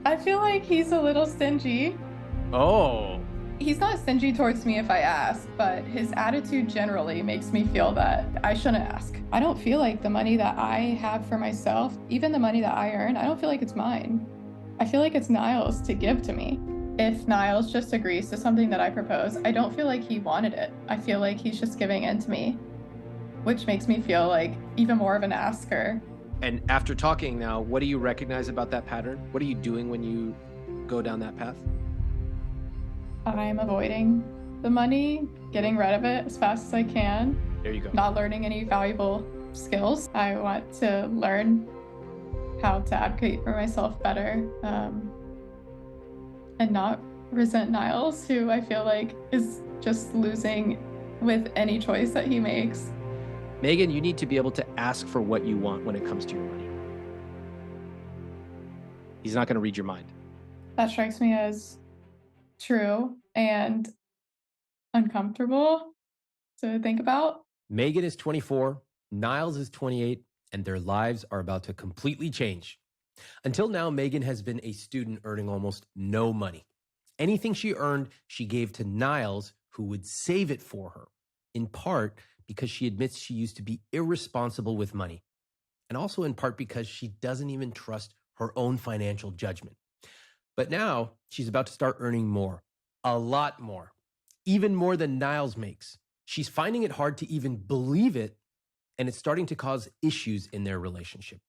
I feel like he's a little stingy. Oh, He's not stingy towards me if I ask, but his attitude generally makes me feel that I shouldn't ask. I don't feel like the money that I have for myself, even the money that I earn, I don't feel like it's mine. I feel like it's Niles to give to me. If Niles just agrees to something that I propose, I don't feel like he wanted it. I feel like he's just giving in to me, which makes me feel like even more of an asker. and after talking now, what do you recognize about that pattern? What are you doing when you go down that path? I'm avoiding the money, getting rid of it as fast as I can, There you go. not learning any valuable skills. I want to learn how to advocate for myself better, and not resent Niles, who I feel like is just losing with any choice that he makes. Megan, you need to be able to ask for what you want when it comes to your money. He's not going to read your mind. That strikes me as true and uncomfortable to think about. Megan is 24, Niles is 28, and their lives are about to completely change. Until now, Megan has been a student earning almost no money. Anything she earned, she gave to Niles, who would save it for her, in part because she admits she used to be irresponsible with money, and also in part because she doesn't even trust her own financial judgment. But now she's about to start earning more, a lot more, even more than Niles makes. She's finding it hard to even believe it, and it's starting to cause issues in their relationship.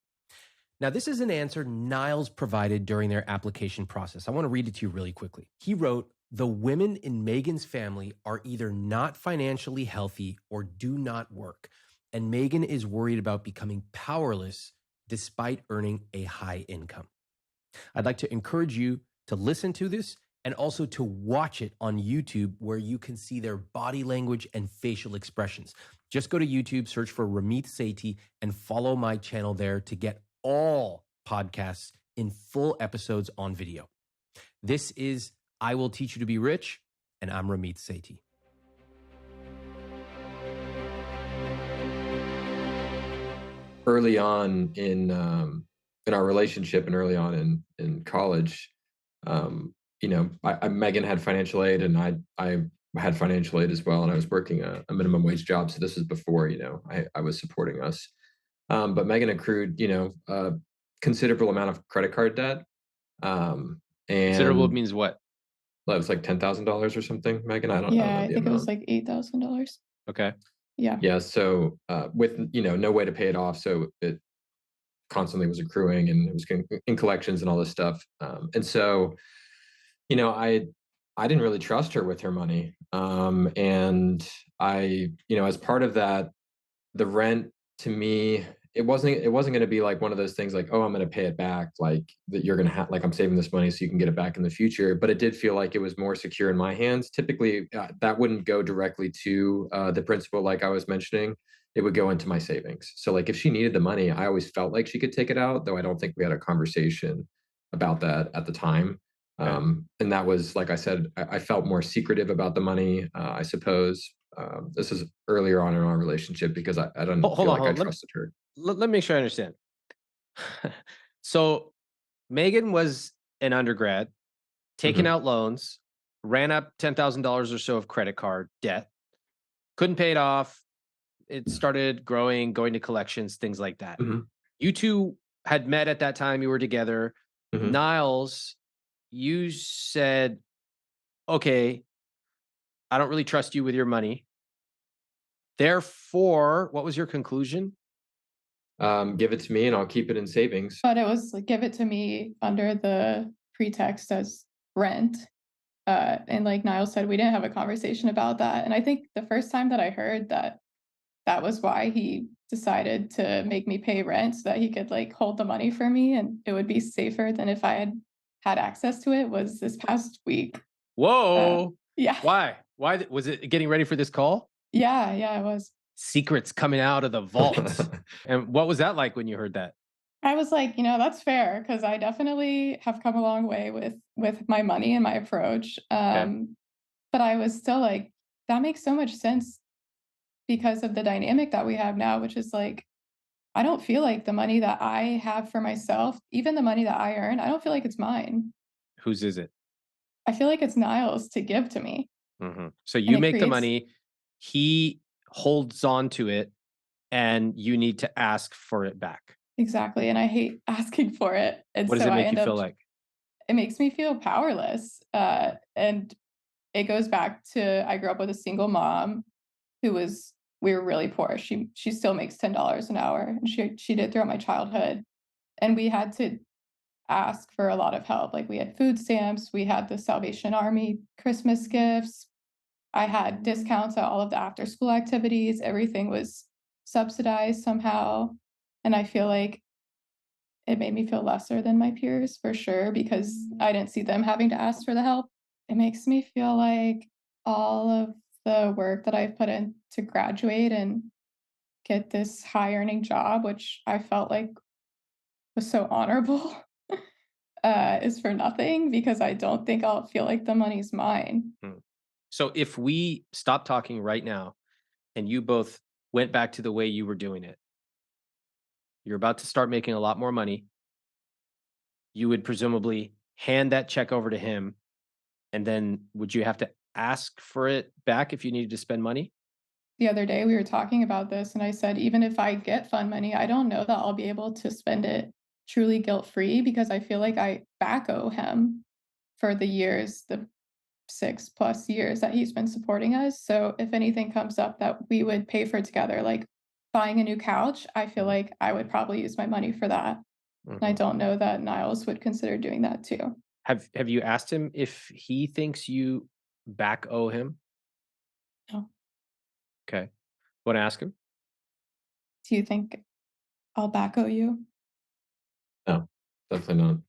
Now, this is an answer Niles provided during their application process. I want to read it to you really quickly. He wrote, "The women in Megan's family are either not financially healthy or do not work, and Megan is worried about becoming powerless despite earning a high income." I'd like to encourage you to listen to this and also to watch it on YouTube, where you can see their body language and facial expressions. Just go to YouTube, search for Ramit Sethi, and follow my channel there to get all podcasts in full episodes on video. This is I Will Teach You to Be Rich, and I'm Ramit Sethi. Early on in our relationship and early on in college, Megan had financial aid and I had financial aid as well, and I was working a minimum wage job. So this was before I was supporting us. But Megan accrued a considerable amount of credit card debt. Considerable And means what? that was like $10,000 or something, Megan. I don't Yeah, know I the think it was amount. like $8,000. Okay. Yeah. Yeah. So with no way to pay it off, so it constantly was accruing, and it was in collections and all this stuff. And so, I didn't really trust her with her money. And as part of that, the rent to me, it wasn't going to be like one of those things like, oh, I'm going to pay it back, like that you're going to have, like, I'm saving this money so you can get it back in the future. But it did feel like it was more secure in my hands. Typically, that wouldn't go directly to the principal, like I was mentioning. It would go into my savings. So like if she needed the money, I always felt like she could take it out, though I don't think we had a conversation about that at the time. Okay. And that was, like I said, I felt more secretive about the money, I suppose. This is earlier on in our relationship because I don't Hold feel on, like hold I on. trusted her. Let me make sure I understand. So Megan was an undergrad, taking Mhm. out loans, ran up $10,000 or so of credit card debt, couldn't pay it off. It started growing, going to collections, things like that. Mhm. You two had met at that time. You were together. Mhm. Niles, you said, okay, I don't really trust you with your money. Therefore, what was your conclusion? Give it to me and I'll keep it in savings. But it was like, give it to me under the pretext as rent. And like Niles said, we didn't have a conversation about that. And I think the first time that I heard that that was why he decided to make me pay rent so that he could like hold the money for me and it would be safer than if I had access to it was this past week. Whoa. Yeah. Why? Why was it getting ready for this call? Yeah, it was. Secrets coming out of the vault. And what was that like when you heard that? I was like, that's fair because I definitely have come a long way with my money and my approach. Okay. But I was still like, that makes so much sense because of the dynamic that we have now, which is like I don't feel like the money that I have for myself, even the money that I earn, I don't feel like it's mine. Whose is it? I feel like it's Niles to give to me, So and you it make the creates money, he holds on to it, and you need to ask for it back. exactly, and I hate asking for it, and What does so it I make you end feel up like? it makes me feel powerless, and it goes back to I grew up with a single mom who was we were really poor. She still makes $10 an hour, and she did throughout my childhood, and we had to ask for a lot of help. Like we had food stamps, we had the Salvation Army Christmas gifts. I had discounts at all of the after school activities. Everything was subsidized somehow. And I feel like it made me feel lesser than my peers for sure because I didn't see them having to ask for the help. It makes me feel like all of the work that I've put in to graduate and get this high earning job, which I felt like was so honorable, is for nothing because I don't think I'll feel like the money's mine. Hmm. So if we stop talking right now and you both went back to the way you were doing it, you're about to start making a lot more money. You would presumably hand that check over to him, and then would you have to ask for it back if you needed to spend money? The other day we were talking about this, and I said, even if I get fund money, I don't know that I'll be able to spend it truly guilt free because I feel like I back owe him for the years, the 6+ years that he's been supporting us. So if anything comes up that we would pay for together, like buying a new couch, I feel Mhm, like I would probably use my money for that. And I mhm. don't know that Niles would consider doing that too. Have you asked him if he thinks you back owe him? No. Okay. Wanna ask him? Do you think I'll back owe you? No, definitely not. Do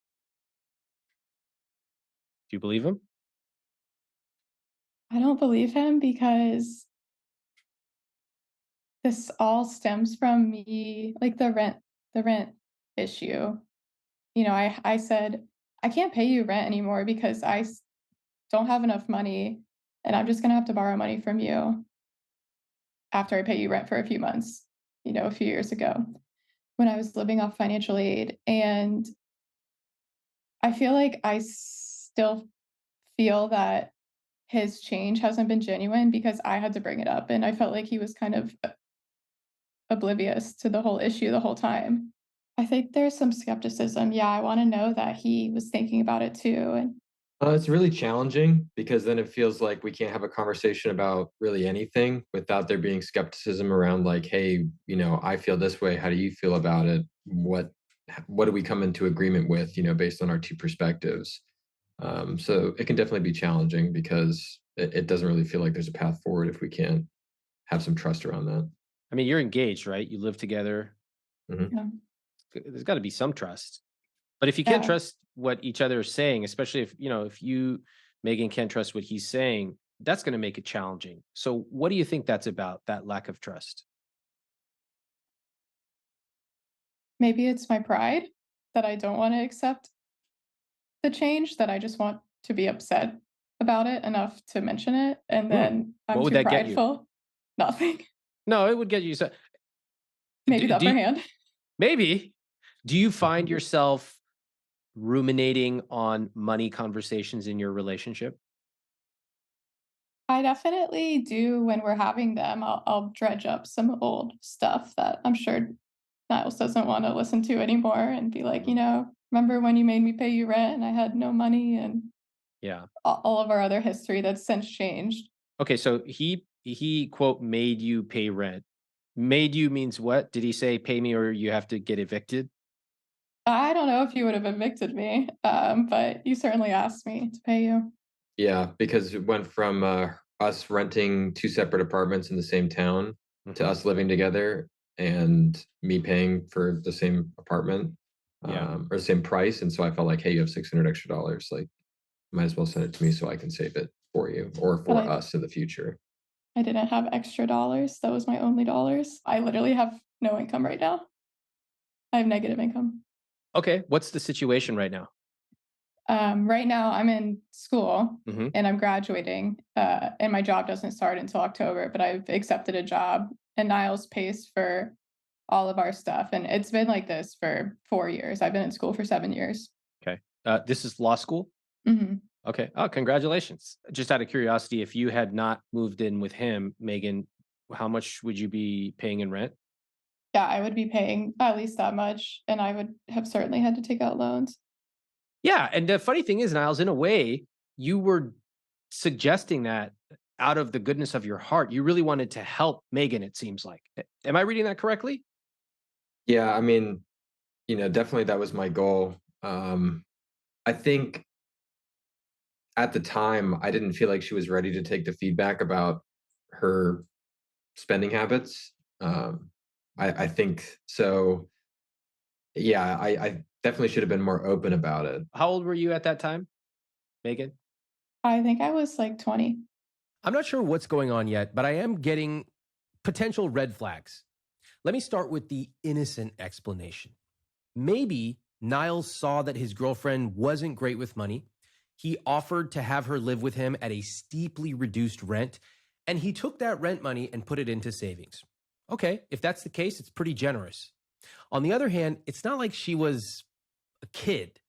you believe him? I don't believe him because this all stems from me, like the rent issue. You know, I said, "I can't pay you rent anymore because don't have enough money, and I'm just gonna have to borrow money from you after I pay you rent for a few months," a few years ago when I was living off financial aid. And I feel like I still feel that his change hasn't been genuine because I had to bring it up, and I felt like he was kind of oblivious to the whole issue the whole time. I think there's some skepticism. Yeah, I wanna know that he was thinking about it too, and It's really challenging because then it feels like we can't have a conversation about really anything without there being skepticism around like, hey, I feel this way. How do you feel about it? What do we come into agreement with, based on our two perspectives? So it can definitely be challenging because it doesn't really feel like there's a path forward if we can't have some trust around that. I mean, you're engaged, right? You live together. Mhm. yeah. There's gotta be some trust. But if you can't Yeah. trust what each other is saying, especially if you, Megan, can't trust what he's saying, that's gonna make it challenging. So what do you think that's about, that lack of trust? Maybe it's my pride that I don't wanna accept the change, that I just want to be upset about it enough to mention it, and Hmm. then I'm What would too that get you? prideful. Nothing. No, it would get you so Maybe the do upper you hand. maybe. Do you find yourself ruminating on money conversations in your relationship? I definitely do when we're having them. I'll dredge up some old stuff that I'm sure Niles doesn't wanna listen to anymore and be like, Mhm. "Remember when you made me pay you rent and I had no money?" And Yeah. all of our other history that's since changed. Okay, so he quote made you pay rent. Made you means what? Did he say pay me or you have to get evicted? I don't know if you would have evicted me, but you certainly asked me to pay you. Yeah, because it went from us renting two separate apartments in the same town to Mhm. us living together and me paying for the same apartment, Yeah. or the same price. And so I felt like, hey, you have 600 extra dollars. Like, might as well send it to me so I can save it for you or But for I us in the future. I didn't have extra dollars. That was my only dollars. I literally have no income right now. I have negative income. Okay, what's the situation right now? Right now, I'm in school Mhm. and I'm graduating, and my job doesn't start until October, but I've accepted a job, and Niles pays for all of our stuff. And it's been like this for 4 years. I've been in school for 7 years. Okay. This is law school? Hmm. Okay. Oh, congratulations. Just out of curiosity, if you had not moved in with him, Megan, how much would you be paying in rent? Yeah, I would be paying at least that much, and I would have certainly had to take out loans. Yeah. And the funny thing is, Niles, in a way, you were suggesting that out of the goodness of your heart. You really wanted to help Megan, it seems like. Am I reading that correctly? Yeah, I mean, definitely that was my goal. I think at the time I didn't feel like she was ready to take the feedback about her spending habits. I think so. Yeah, I definitely should have been more open about it. How old were you at that time, Megan? I think I was like 20. I'm not sure what's going on yet, but I am getting potential red flags. Let me start with the innocent explanation. Maybe Niles saw that his girlfriend wasn't great with money. He offered to have her live with him at a steeply reduced rent, and he took that rent money and put it into savings. Okay, if that's the case, it's pretty generous. On the other hand, it's not like she was a kid.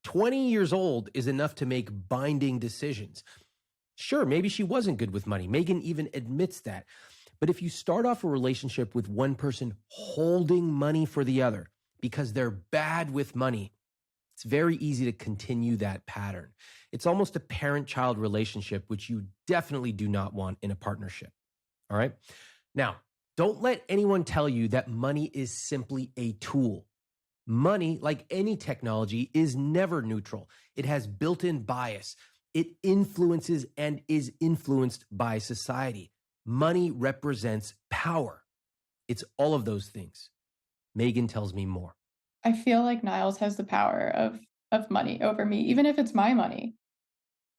20 years old is enough to make binding decisions. Sure, maybe she wasn't good with money. Megan even admits that. But if you start off a relationship with one person holding money for the other because they're bad with money, it's very easy to continue that pattern. It's almost a parent-child relationship, which you definitely do not want in a partnership. All right? Now, don't let anyone tell you that money is simply a tool. Money, like any technology, is never neutral. It has built-in bias. It influences and is influenced by society. Money represents power. It's all of those things. Megan tells me more. I feel like Niles has the power of money over me, even if it's my money.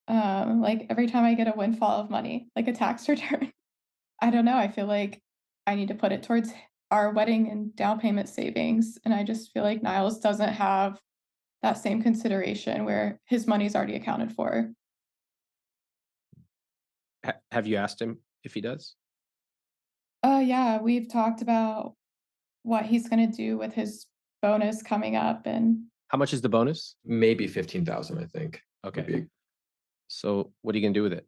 Like every time I get a windfall of money, like a tax return, I don't know. I feel like I need to put it towards our wedding and down payment savings. And I just feel like Niles doesn't have that same consideration where his money's already accounted for. Have you asked him if he does? Yeah, we've talked about what he's going to do with his bonus coming up. And How much is the bonus? Maybe 15,000, I think. would Okay. be- So what are you gonna do with it?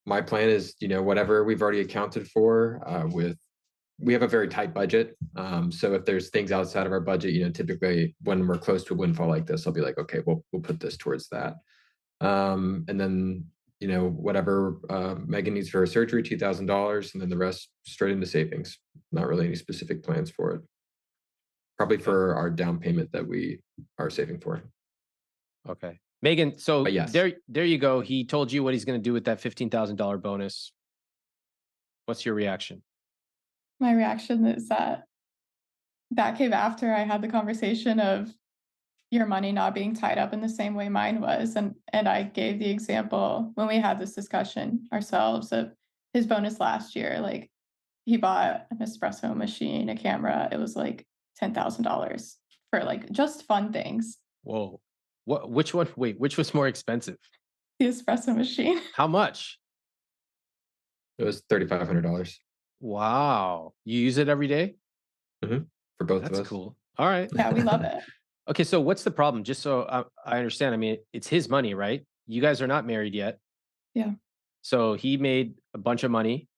My plan is, whatever we've already accounted for, we have a very tight budget. So if there's things outside of our budget, typically when we're close to a windfall like this, I'll be like, okay, we'll put this towards that. And then, whatever Megan needs for her surgery, $2,000, and then the rest straight into savings. Not really any specific plans for it. Probably for our down payment that we are saving for. Okay. Megan, so But yes. there you go. He told you what he's gonna do with that $15,000 bonus. What's your reaction? my reaction is that came after I had the conversation of your money not being tied up in the same way mine was. And I gave the example when we had this discussion ourselves of his bonus last year. Like he bought an espresso machine, a camera. It was like $10,000 for like just fun things. Whoa. Which one? Wait, which was more expensive? The espresso machine. How much? It was $3,500 Wow. You use it every day? for both of That's us. cool. All right. Yeah, we love it. Okay, so what's the problem? Just so I understand. I mean, it's his money, right? You guys are not married yet. Yeah. So he made a bunch of money.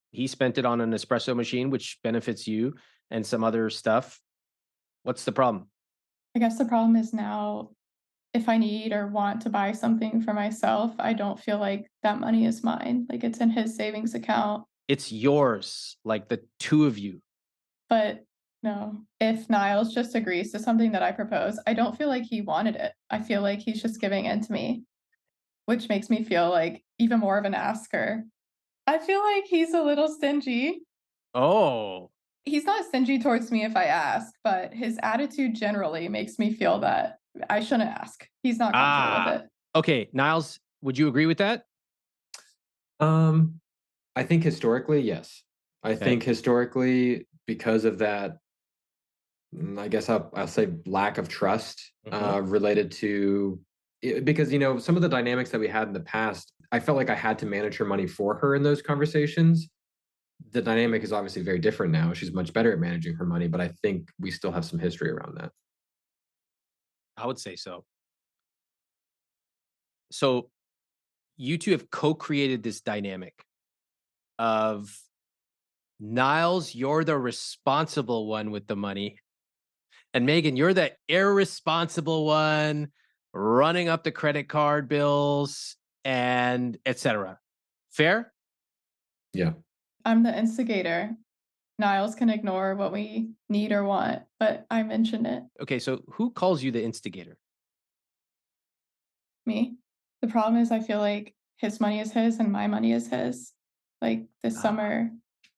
He spent it on an espresso machine, which benefits you, and some other stuff. What's the problem? I guess the problem is now if I need or want to buy something for myself, I don't feel like that money is mine. Like it's in his savings account. It's yours, like the two of you. But no, if Niles just agrees to something that I propose, I don't feel like he wanted it. I feel like he's just giving in to me, which makes me feel like even more of an asker. I feel like he's a little stingy. Oh, He's not stingy towards me if I ask, but his attitude generally makes me feel that I shouldn't ask. He's not comfortable with it. okay. Niles, would you agree with that? I think historically, yes. I think historically, because of that, I guess I'll say lack of trust related to because some of the dynamics that we had in the past, I felt like I had to manage her money for her in those conversations. the dynamic is obviously very different now. She's much better at managing her money, but I think we still have some history around that. I would say so. So you two have co-created this dynamic of Niles, you're the responsible one with the money. And Megan, you're the irresponsible one running up the credit card bills and etc. Fair? Yeah. I'm the instigator. Niles can ignore what we need or want, but I mentioned it. Okay, so who calls you the instigator? Me. The problem is I feel like his money is his and my money is his. Like this Ah. summer,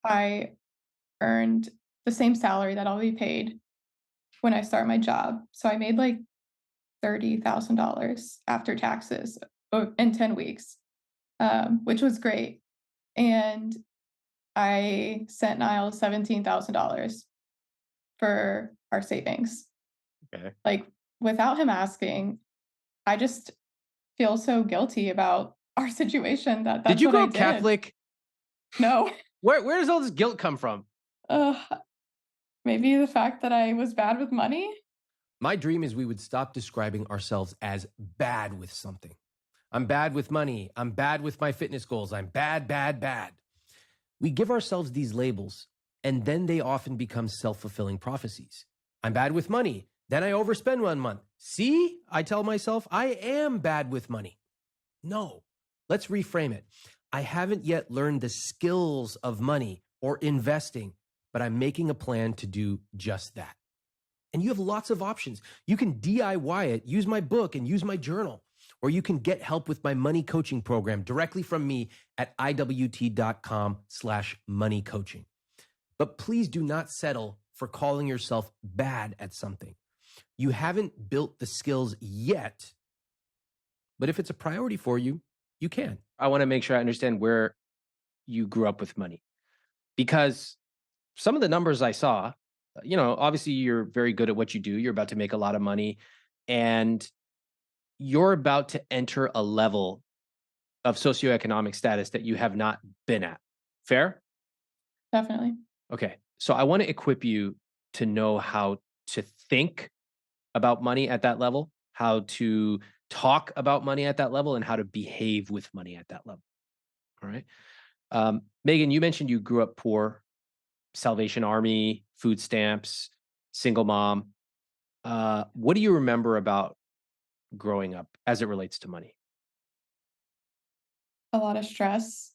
I earned the same salary that I'll be paid when I start my job. So I made like $30,000 after taxes in 10 weeks, which was great. And I sent Niles $17,000 for our savings. Okay. Like without him asking, I just feel so guilty about our situation that that's Did you what grow I up did. Catholic? No. Where does all this guilt come from? Maybe the fact that I was bad with money. My dream is we would stop describing ourselves as bad with something. I'm bad with money. I'm bad with my fitness goals. I'm bad, bad, bad. We give ourselves these labels, and then they often become self-fulfilling prophecies. I'm bad with money. Then I overspend 1 month. See, I tell myself, I am bad with money. No, let's reframe it. I haven't yet learned the skills of money or investing, but I'm making a plan to do just that. And you have lots of options. You can DIY it, use my book and use my journal, or you can get help with my money coaching program directly from me at iwt.com/money coaching. But please do not settle for calling yourself bad at something. You haven't built the skills yet, but if it's a priority for you, you can. I want to make sure I understand where you grew up with money, because some of the numbers I saw, obviously you're very good at what you do. You're about to make a lot of money and you're about to enter a level of socioeconomic status that you have not been at. Fair? Definitely. Okay. So I want to equip you to know how to think about money at that level, how to talk about money at that level, and how to behave with money at that level. All right. Megan, you mentioned you grew up poor, Salvation Army, food stamps, single mom. What do you remember about growing up as it relates to money? A lot of stress,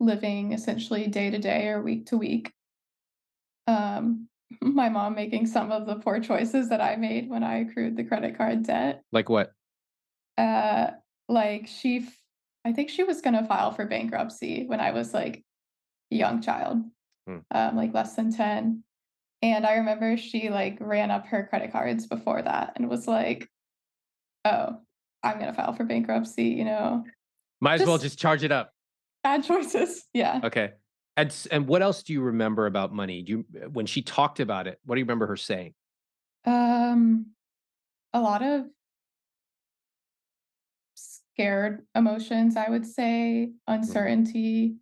living essentially day to day or week to week. My mom making some of the poor choices that I made when I accrued the credit card debt. Like what? Uh, like I think she was gonna file for bankruptcy when I was like a young child, Hmm. like less than 10. And I remember she like ran up her credit cards before that and was like, "Oh, I'm gonna file for bankruptcy," Might as well just charge it up. bad choices. Yeah. Okay. And what else do you remember about money? When she talked about it, what do you remember her saying? A lot of scared emotions, I would say, uncertainty,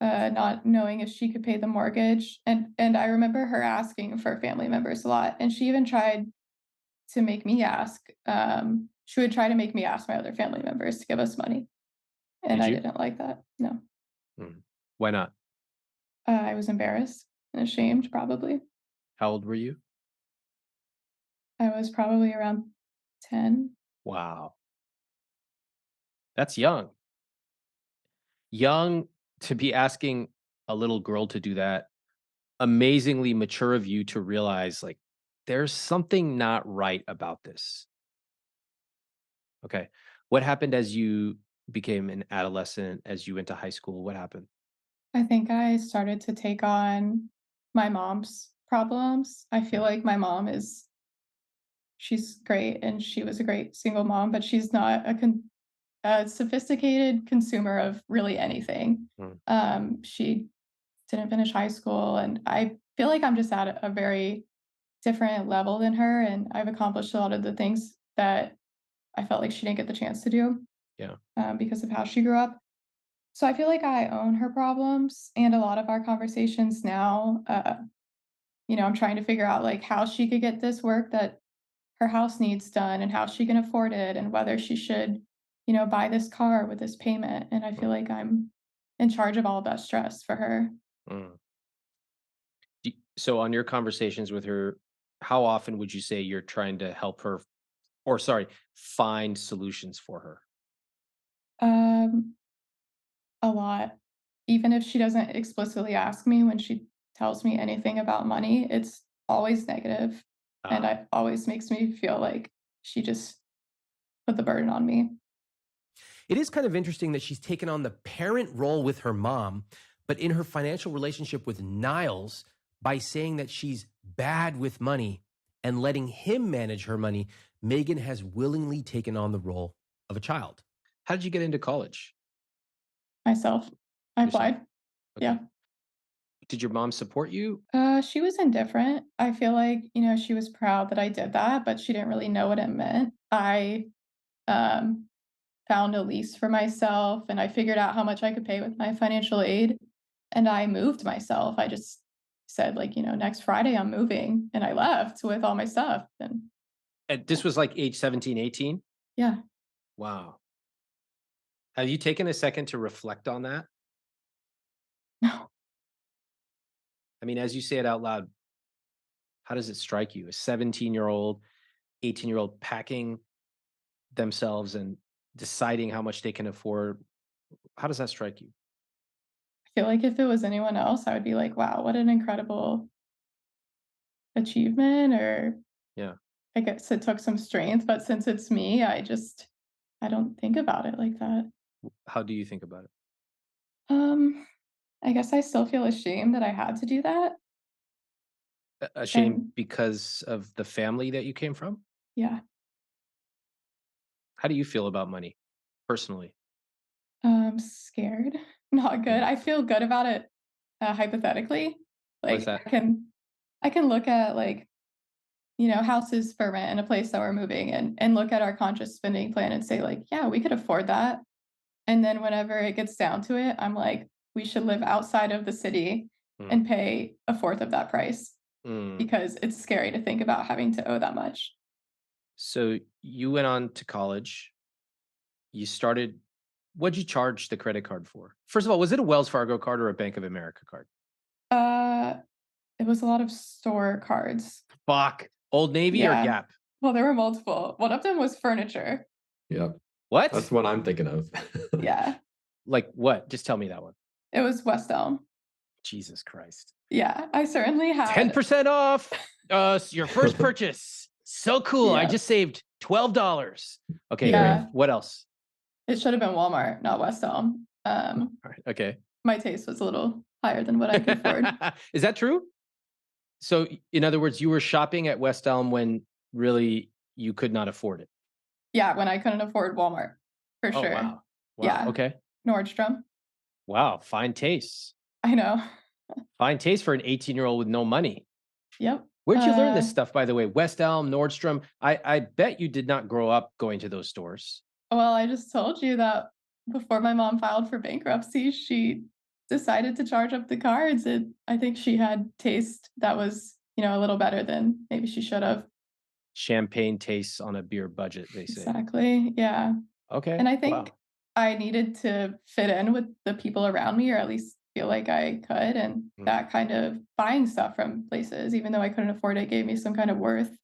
not knowing if she could pay the mortgage. And I remember her asking for family members a lot. And she even tried to make me ask. She would try to make me ask my other family members to give us money. And Did I you? didn't like that. No. Why not? I was embarrassed and ashamed, probably. How old were you? I was probably around 10. Wow. That's young. Young to be asking a little girl to do that. Amazingly mature of you to realize like there's something not right about this. Okay. What happened as you became an adolescent, as you went to high school? What happened? I think I started to take on my mom's problems. I feel like my mom she's great and she was a great single mom, but she's not a sophisticated consumer of really anything. She didn't finish high school, and I feel like I'm just at a very different level than her, and I've accomplished a lot of the things that I felt like she didn't get the chance to do Yeah. because of how she grew up. So I feel like I own her problems and a lot of our conversations now, I'm trying to figure out like how she could get this work that her house needs done and how she can afford it and whether she should, buy this car with this payment. And I feel Mm, like I'm in charge of all of that stress for her. mm. So on your conversations with her, how often would you say you're trying to help her, or sorry, find solutions for her? Um, a lot. Even if she doesn't explicitly ask me when she tells me anything about money, it's always negative, and Ah, it always makes me feel like she just put the burden on me. It is kind of interesting that she's taken on the parent role with her mom, but in her financial relationship with Niles, by saying that she's bad with money and letting him manage her money, Megan has willingly taken on the role of a child. how did you get into college Myself. I yourself? applied. Okay. Yeah. Did your mom support you? She was indifferent. I feel like, she was proud that I did that, but she didn't really know what it meant. I um, found a lease for myself and I figured out how much I could pay with my financial aid and I moved myself. I just said, like, next Friday I'm moving. And I left with all my stuff. And And this was like age 17, 18? yeah, Wow. Have you taken a second to reflect on that? no, I mean, as you say it out loud, how does it strike you? A 17-year-old, 18-year-old packing themselves and deciding how much they can afford. How does that strike you? I feel like if it was anyone else, I would be like, wow, what an incredible achievement. Or Yeah. I guess it took some strength. But since it's me, I don't think about it like that. How do you think about it? Um, I guess I still feel ashamed that I had to do that. Ashamed And because of the family that you came from? yeah, How do you feel about money personally? scared, not good. Mm. I feel good about it, hypothetically. What is Like that? I can look at like, houses for rent in a place that we're moving and look at our conscious spending plan and say like, yeah, we could afford that. And then whenever it gets down to it, I'm like, we should live outside of the city Mm. and pay a fourth of that price Mm. because it's scary to think about having to owe that much. So you went on to college. You started. What'd you charge the credit card for? First of all, was it a Wells Fargo card or a Bank of America card? Uh, it was a lot of store cards. Fuck. Old Navy or Yeah. Gap? Well, there were multiple. One of them was furniture. Yep. What? That's what I'm thinking of. Yeah. Like what? Just tell me that one. It was West Elm. Jesus Christ. Yeah. I certainly had 10% off your first purchase. So cool. I yeah. just saved $12. Okay, great. Yeah. Yeah. What else? It should have been Walmart, not West Elm. All right. Okay. My taste was a little higher than what I could afford. Is that true? So, in other words, you were shopping at West Elm when really you could not afford it. Yeah, when I couldn't afford Walmart, for Oh, sure. wow. Wow. Yeah. Okay. Nordstrom. Wow. Fine taste. I know. Fine taste for an 18-year-old with no money. Yep. Where'd you learn this stuff, by the way? West Elm, Nordstrom. I bet you did not grow up going to those stores. Well, I just told you that before my mom filed for bankruptcy, she decided to charge up the cards. And I think she had taste that was, a little better than maybe she should have. Champagne tastes on a beer budget, they say. Exactly. Yeah. Okay. And I Wow. think I needed to fit in with the people around me, or at least feel like I could. And Mm. that kind of buying stuff from places, even though I couldn't afford it, gave me some kind of worth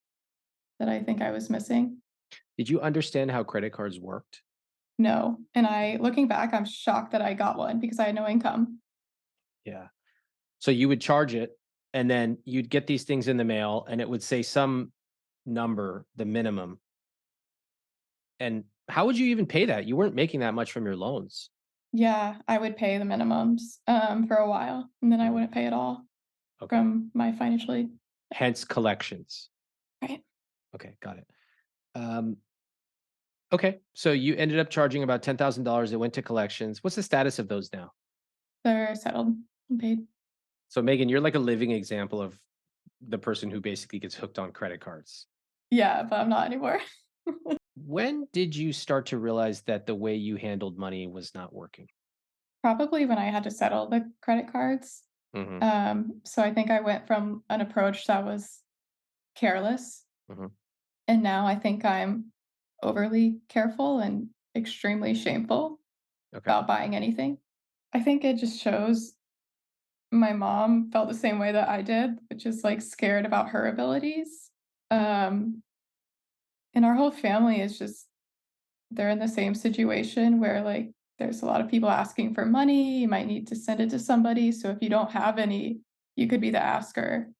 that I think I was missing. Did you understand how credit cards worked? No. And looking back, I'm shocked that I got one because I had no income. Yeah. So you would charge it and then you'd get these things in the mail and it would say some number, the minimum. And how would you even pay that? You weren't making that much from your loans. Yeah, I would pay the minimums for a while, and then I wouldn't pay at all Okay. from my financial aid. Hence collections. Right. Okay, got it. Um, okay, so you ended up charging about $10,000. It went to collections. What's the status of those now? They're settled and paid. So Megan, you're like a living example of the person who basically gets hooked on credit cards. Yeah, but I'm not anymore. When did you start to realize that the way you handled money was not working? Probably when I had to settle the credit cards. Hmm. So I think I went from an approach that was careless, Hmm. and now I think I'm overly careful and extremely shameful Okay. about buying anything. I think it just shows my mom felt the same way that I did, which is like scared about her abilities. Um, and our whole family is just they're in the same situation where like there's a lot of people asking for money. You might need to send it to somebody. So if you don't have any, you could be the asker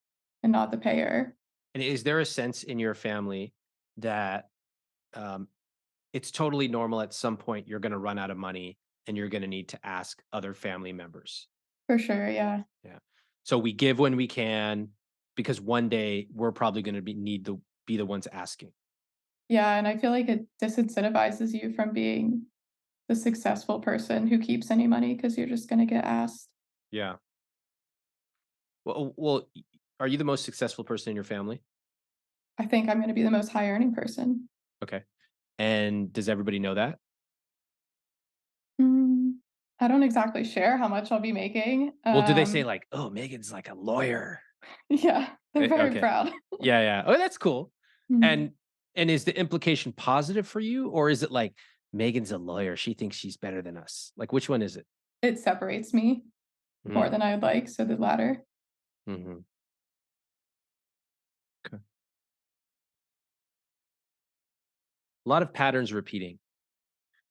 and not the payer. And is there a sense in your family that um, it's totally normal at some point you're going to run out of money and you're going to need to ask other family members? For sure, yeah. Yeah. So we give when we can because one day we're probably going to be the ones asking. Yeah, and I feel like it disincentivizes you from being the successful person who keeps any money because you're just gonna get asked. Yeah. Well, are you the most successful person in your family? I think I'm gonna be the most high earning person. Okay. And does everybody know that? Mm, I don't exactly share how much I'll be making. Well, do they say like, "Oh, Megan's like a lawyer"? Yeah, they're very Okay. proud. Yeah, yeah. Oh, that's cool. Mhm. And is the implication positive for you, or is it like Megan's a lawyer, she thinks she's better than us? Like, which one is it? It separates me more Mm, than I'd like, so the latter. mhm. Okay. A lot of patterns repeating.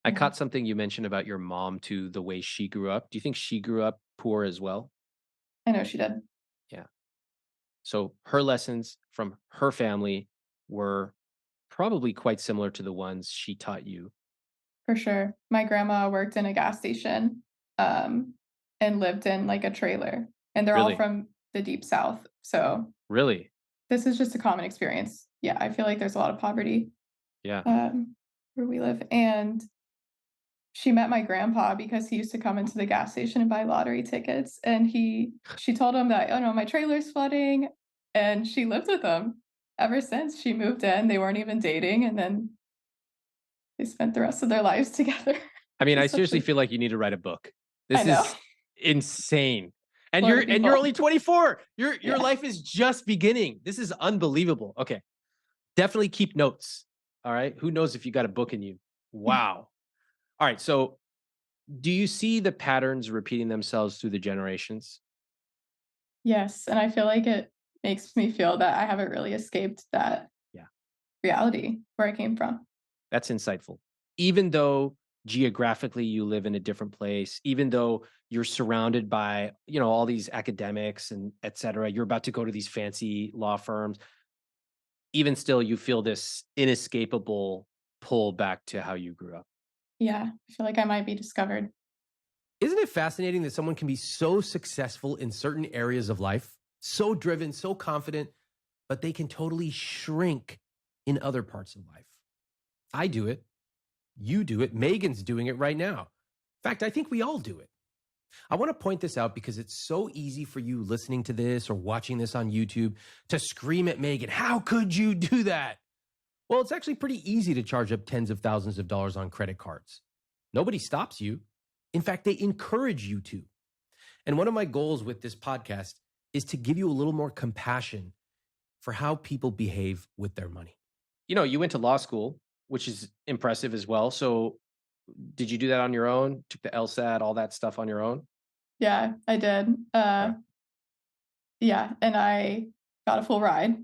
I Yeah, caught something you mentioned about your mom too, the way she grew up. Do you think she grew up poor as well? I know she did, Yeah. So her lessons from her family were probably quite similar to the ones she taught you. for sure. My grandma worked in a gas station, um, and lived in, like, a trailer, and they're all Really? from the deep South, so Really? this is just a common experience. Yeah, I feel like there's a lot of poverty, Yeah. where we live, and she met my grandpa because he used to come into the gas station and buy lottery tickets, and she told him that, "Oh, no, my trailer's flooding," and she lived with him ever since she moved in. They weren't even dating, and then they spent the rest of their lives together. I mean, I It's such seriously a feel like you need to write a book. I This know. is insane. And Florida you're people. only 24. Your Yeah. life is just beginning. This is unbelievable. Okay. Definitely keep notes. All right. Who knows if you got a book in you? Yeah. Wow. All right. So do you see the patterns repeating themselves through the generations? Yes, and I feel like it makes me feel that I haven't really escaped that Yeah. reality where I came from. That's insightful. Even though geographically you live in a different place, even though you're surrounded by, all these academics and et cetera, you're about to go to these fancy law firms, even still you feel this inescapable pull back to how you grew up. Yeah, I feel like I might be discovered. Isn't it fascinating that someone can be so successful in certain areas of life, so driven, so confident, but they can totally shrink in other parts of life? I do it. You do it. Megan's doing it right now. In fact, I think we all do it. I want to point this out because it's so easy for you listening to this or watching this on YouTube to scream at Megan, how could you do that? Well, it's actually pretty easy to charge up tens of thousands of dollars on credit cards. Nobody stops you. In fact, they encourage you to. And one of my goals with this podcast is to give you a little more compassion for how people behave with their money. You went to law school, which is impressive as well. So did you do that on your own? Took the LSAT, all that stuff on your own? Yeah, I did. Okay. Yeah, and I got a full ride.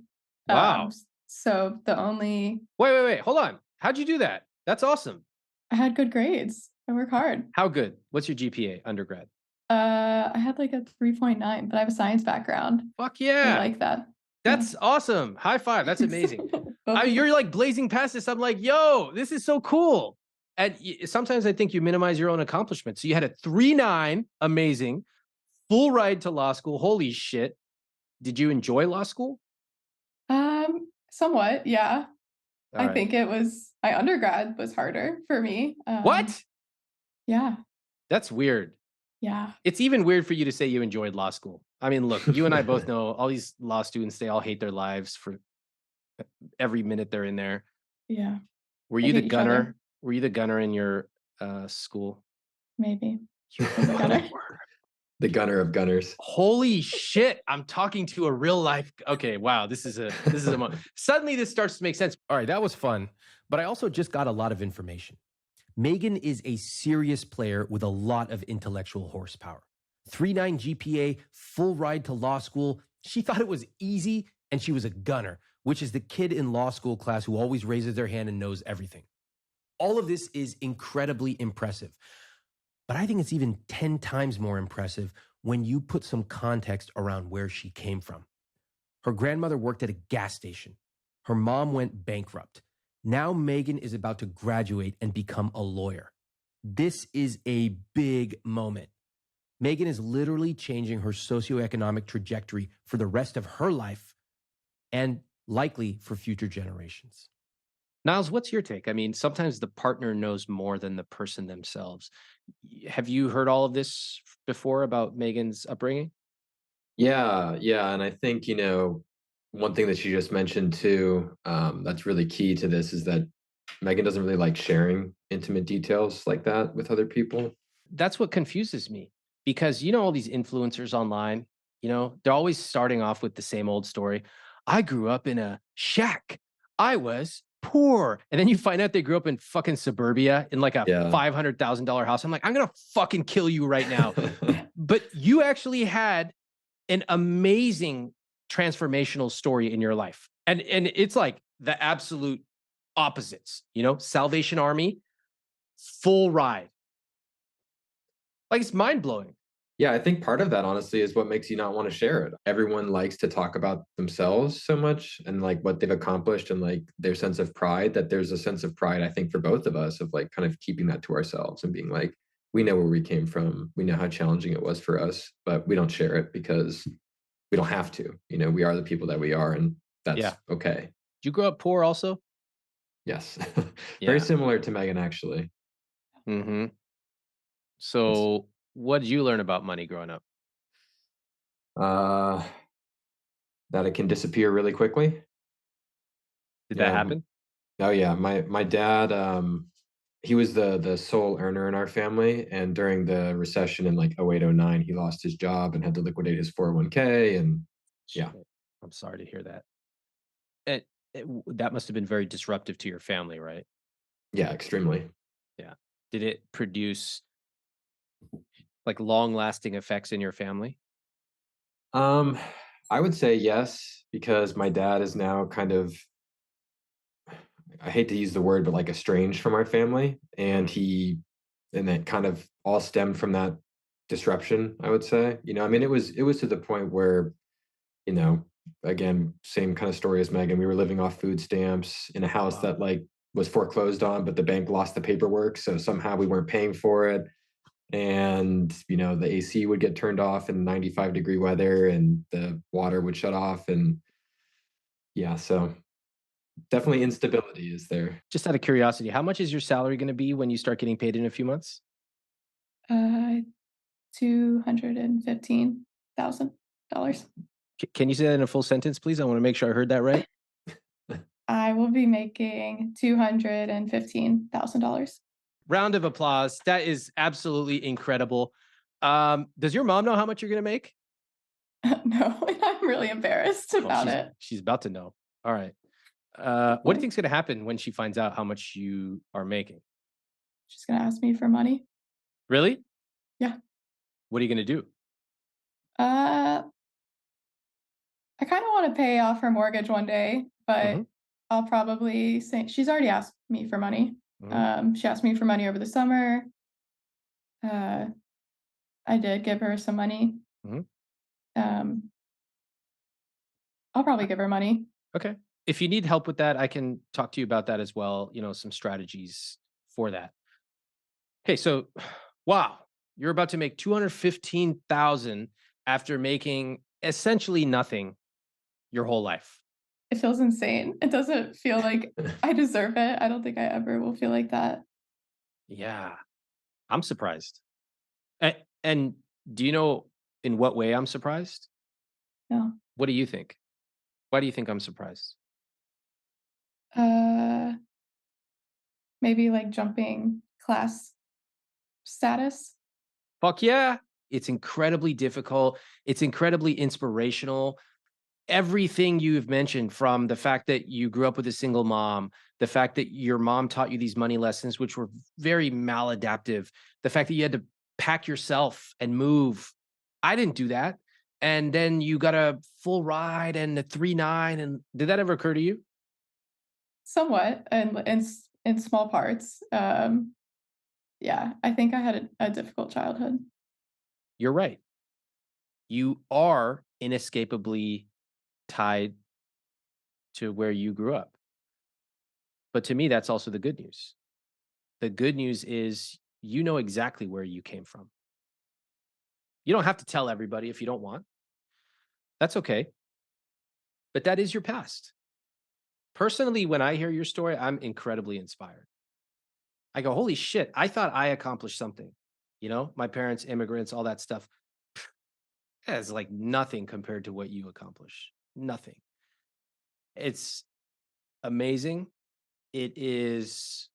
Wow. So the only Wait. Hold on. How'd you do that? That's awesome. I had good grades. I work hard. How good? What's your GPA undergrad? I had like a 3.9, but I have a science background. Fuck I yeah. like that. Yeah. That's awesome. High five. That's amazing. Both of You're like blazing past this. I'm like, yo, this is so cool. And sometimes I think you minimize your own accomplishments. So you had a 3.9, amazing, full ride to law school. Holy shit. Did you enjoy law school? Somewhat, yeah. All I right. think it was my undergrad was harder for me. What? Yeah, That's weird. yeah, It's even weird for you to say you enjoyed law school. I mean, look, you and I both know all these law students, they all hate their lives for every minute they're in there. yeah. Were They you the hate each other. gunner? Were you the gunner in your school? Maybe. Was it Gunner? The gunner of gunners. Holy shit. I'm talking to a real life. Okay. Wow. This is a suddenly this starts to make sense. All right, that was fun, but I also just got a lot of information. Megan is a serious player with a lot of intellectual horsepower. 3.9 GPA, full ride to law school. She thought it was easy, and she was a gunner, which is the kid in law school class who always raises their hand and knows everything. All of this is incredibly impressive. But I think it's even 10 times more impressive when you put some context around where she came from. Her grandmother worked at a gas station. Her mom went bankrupt. Now Megan is about to graduate and become a lawyer. This is a big moment. Megan is literally changing her socioeconomic trajectory for the rest of her life and likely for future generations. Niles, what's your take? I mean, sometimes the partner knows more than the person themselves. Have you heard all of this before about Megan's upbringing? Yeah, and I think, one thing that she just mentioned too, that's really key to this is that Megan doesn't really like sharing intimate details like that with other people. That's what confuses me because all these influencers online, they're always starting off with the same old story. I grew up in a shack. I was poor. And then you find out they grew up in fucking suburbia in like a Yeah. $500,000 house. I'm like, I'm going to fucking kill you right now. But you actually had an amazing transformational story in your life. And it's like the absolute opposites, Salvation Army, full ride. Like it's mind blowing. Yeah, I think part of that honestly is what makes you not want to share it. Everyone likes to talk about themselves so much and like what they've accomplished and like their sense of pride, that there's a sense of pride, I think, for both of us of like kind of keeping that to ourselves and being like, we know where we came from. We know how challenging it was for us, but we don't share it because we don't have to. We are the people that we are, and that's Yeah. okay. Did you grow up poor also? Yes. Yeah. Very similar to Megan, actually. Mm-hmm. So what did you learn about money growing up? Uh, that it can disappear really quickly. Did that Yeah. happen? Oh yeah. My dad, he was the sole earner in our family, and during the recession in like 0809, he lost his job and had to liquidate his 401k. And yeah. Shit. I'm sorry to hear that. That must have been very disruptive to your family, right? Yeah, extremely. Yeah. Did it produce like long lasting effects in your family? Um, I would say yes, because my dad is now kind of, I hate to use the word, but like estranged from our family. And that kind of all stemmed from that disruption, I would say. I mean, it was to the point where, you know, again, same kind of story as Megan. We were living off food stamps in a house Wow. that like was foreclosed on, but the bank lost the paperwork. So somehow we weren't paying for it. And, the AC would get turned off in 95-degree weather and the water would shut off. And yeah, so definitely instability is there. Just out of curiosity, how much is your salary going to be when you start getting paid in a few months? $215,000. Can you say that in a full sentence, please? I want to make sure I heard that right. I will be making $215,000. Round of applause. That is absolutely incredible. Does your mom know how much you're going to make? No, I'm really embarrassed about it. She's about to know. All right. What do you think's going to happen when she finds out how much you are making? She's going to ask me for money. Really? Yeah. What are you going to do? I kind of want to pay off her mortgage one day, but I'll probably say she's already asked me for money. She asked me for money over the summer. I did give her some money. I'll probably give her money. Okay. If you need help with that, I can talk to you about that as well. Some strategies for that. Okay, so wow, you're about to make 215,000 after making essentially nothing your whole life. It feels insane. It doesn't feel like I deserve it. I don't think I ever will feel like that. Yeah, I'm surprised. And do you know in what way I'm surprised? No. What do you think? Why do you think I'm surprised? Maybe like jumping class status. Fuck yeah. It's incredibly difficult. It's incredibly inspirational. Everything you've mentioned, from the fact that you grew up with a single mom, the fact that your mom taught you these money lessons, which were very maladaptive, the fact that you had to pack yourself and move. I didn't do that. And then you got a full ride and a 3-9. And did that ever occur to you? Somewhat, and in small parts. Yeah, I think I had a difficult childhood. You're right. You are inescapably tied to where you grew up. But to me, that's also the good news. The good news is you know exactly where you came from. You don't have to tell everybody if you don't want. That's okay. But that is your past. Personally, when I hear your story, I'm incredibly inspired. I go, holy shit, I thought I accomplished something. You know, my parents, immigrants, all that stuff. It's like nothing compared to what you accomplish. Nothing. It's amazing. It is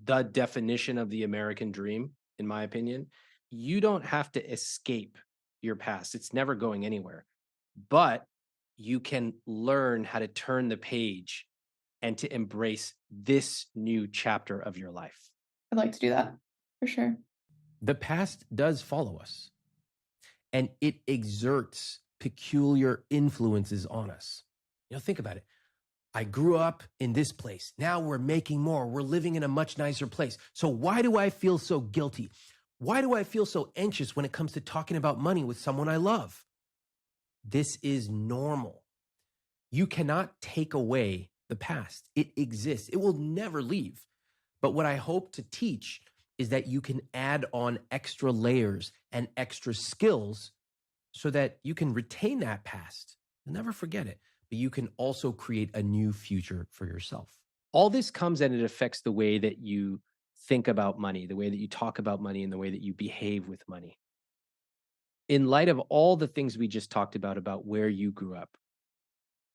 the definition of the American dream, in my opinion. You don't have to escape your past, it's never going anywhere. But you can learn how to turn the page and to embrace this new chapter of your life. I'd like to do that for sure. The past does follow us, and it exerts peculiar influences on us. Think about it. I grew up in this place. Now we're making more. We're living in a much nicer place. So why do I feel so guilty? Why do I feel so anxious when it comes to talking about money with someone I love? This is normal. You cannot take away the past. It exists. It will never leave. But what I hope to teach is that you can add on extra layers and extra skills so that you can retain that past. You'll never forget it, but you can also create a new future for yourself. All this comes and it affects the way that you think about money, the way that you talk about money, and the way that you behave with money. In light of all the things we just talked about where you grew up,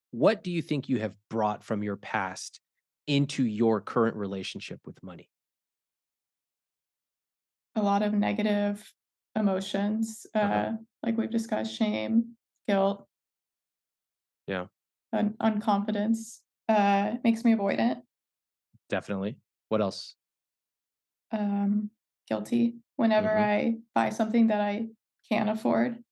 what do you think you have brought from your past into your current relationship with money? A lot of negative emotions, Uh-huh. like we've discussed, shame, guilt, Yeah, unconfidence. Makes me avoidant, definitely. What else? um, guilty whenever Hmm. I buy something that I can't afford.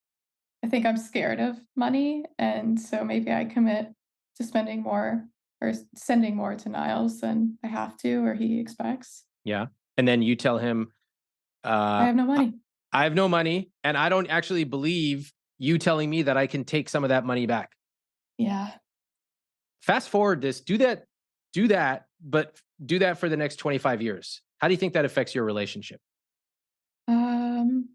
I think I'm scared of money, and so maybe I commit to spending more or sending more to Niles than I have to or he expects. Yeah. And then you tell him, I uh, have no I money. I have no money, and I don't actually believe you telling me that I can take some of that money back. Yeah. Fast forward this, do that, but do that for the next 25 years. How do you think that affects your relationship? Um,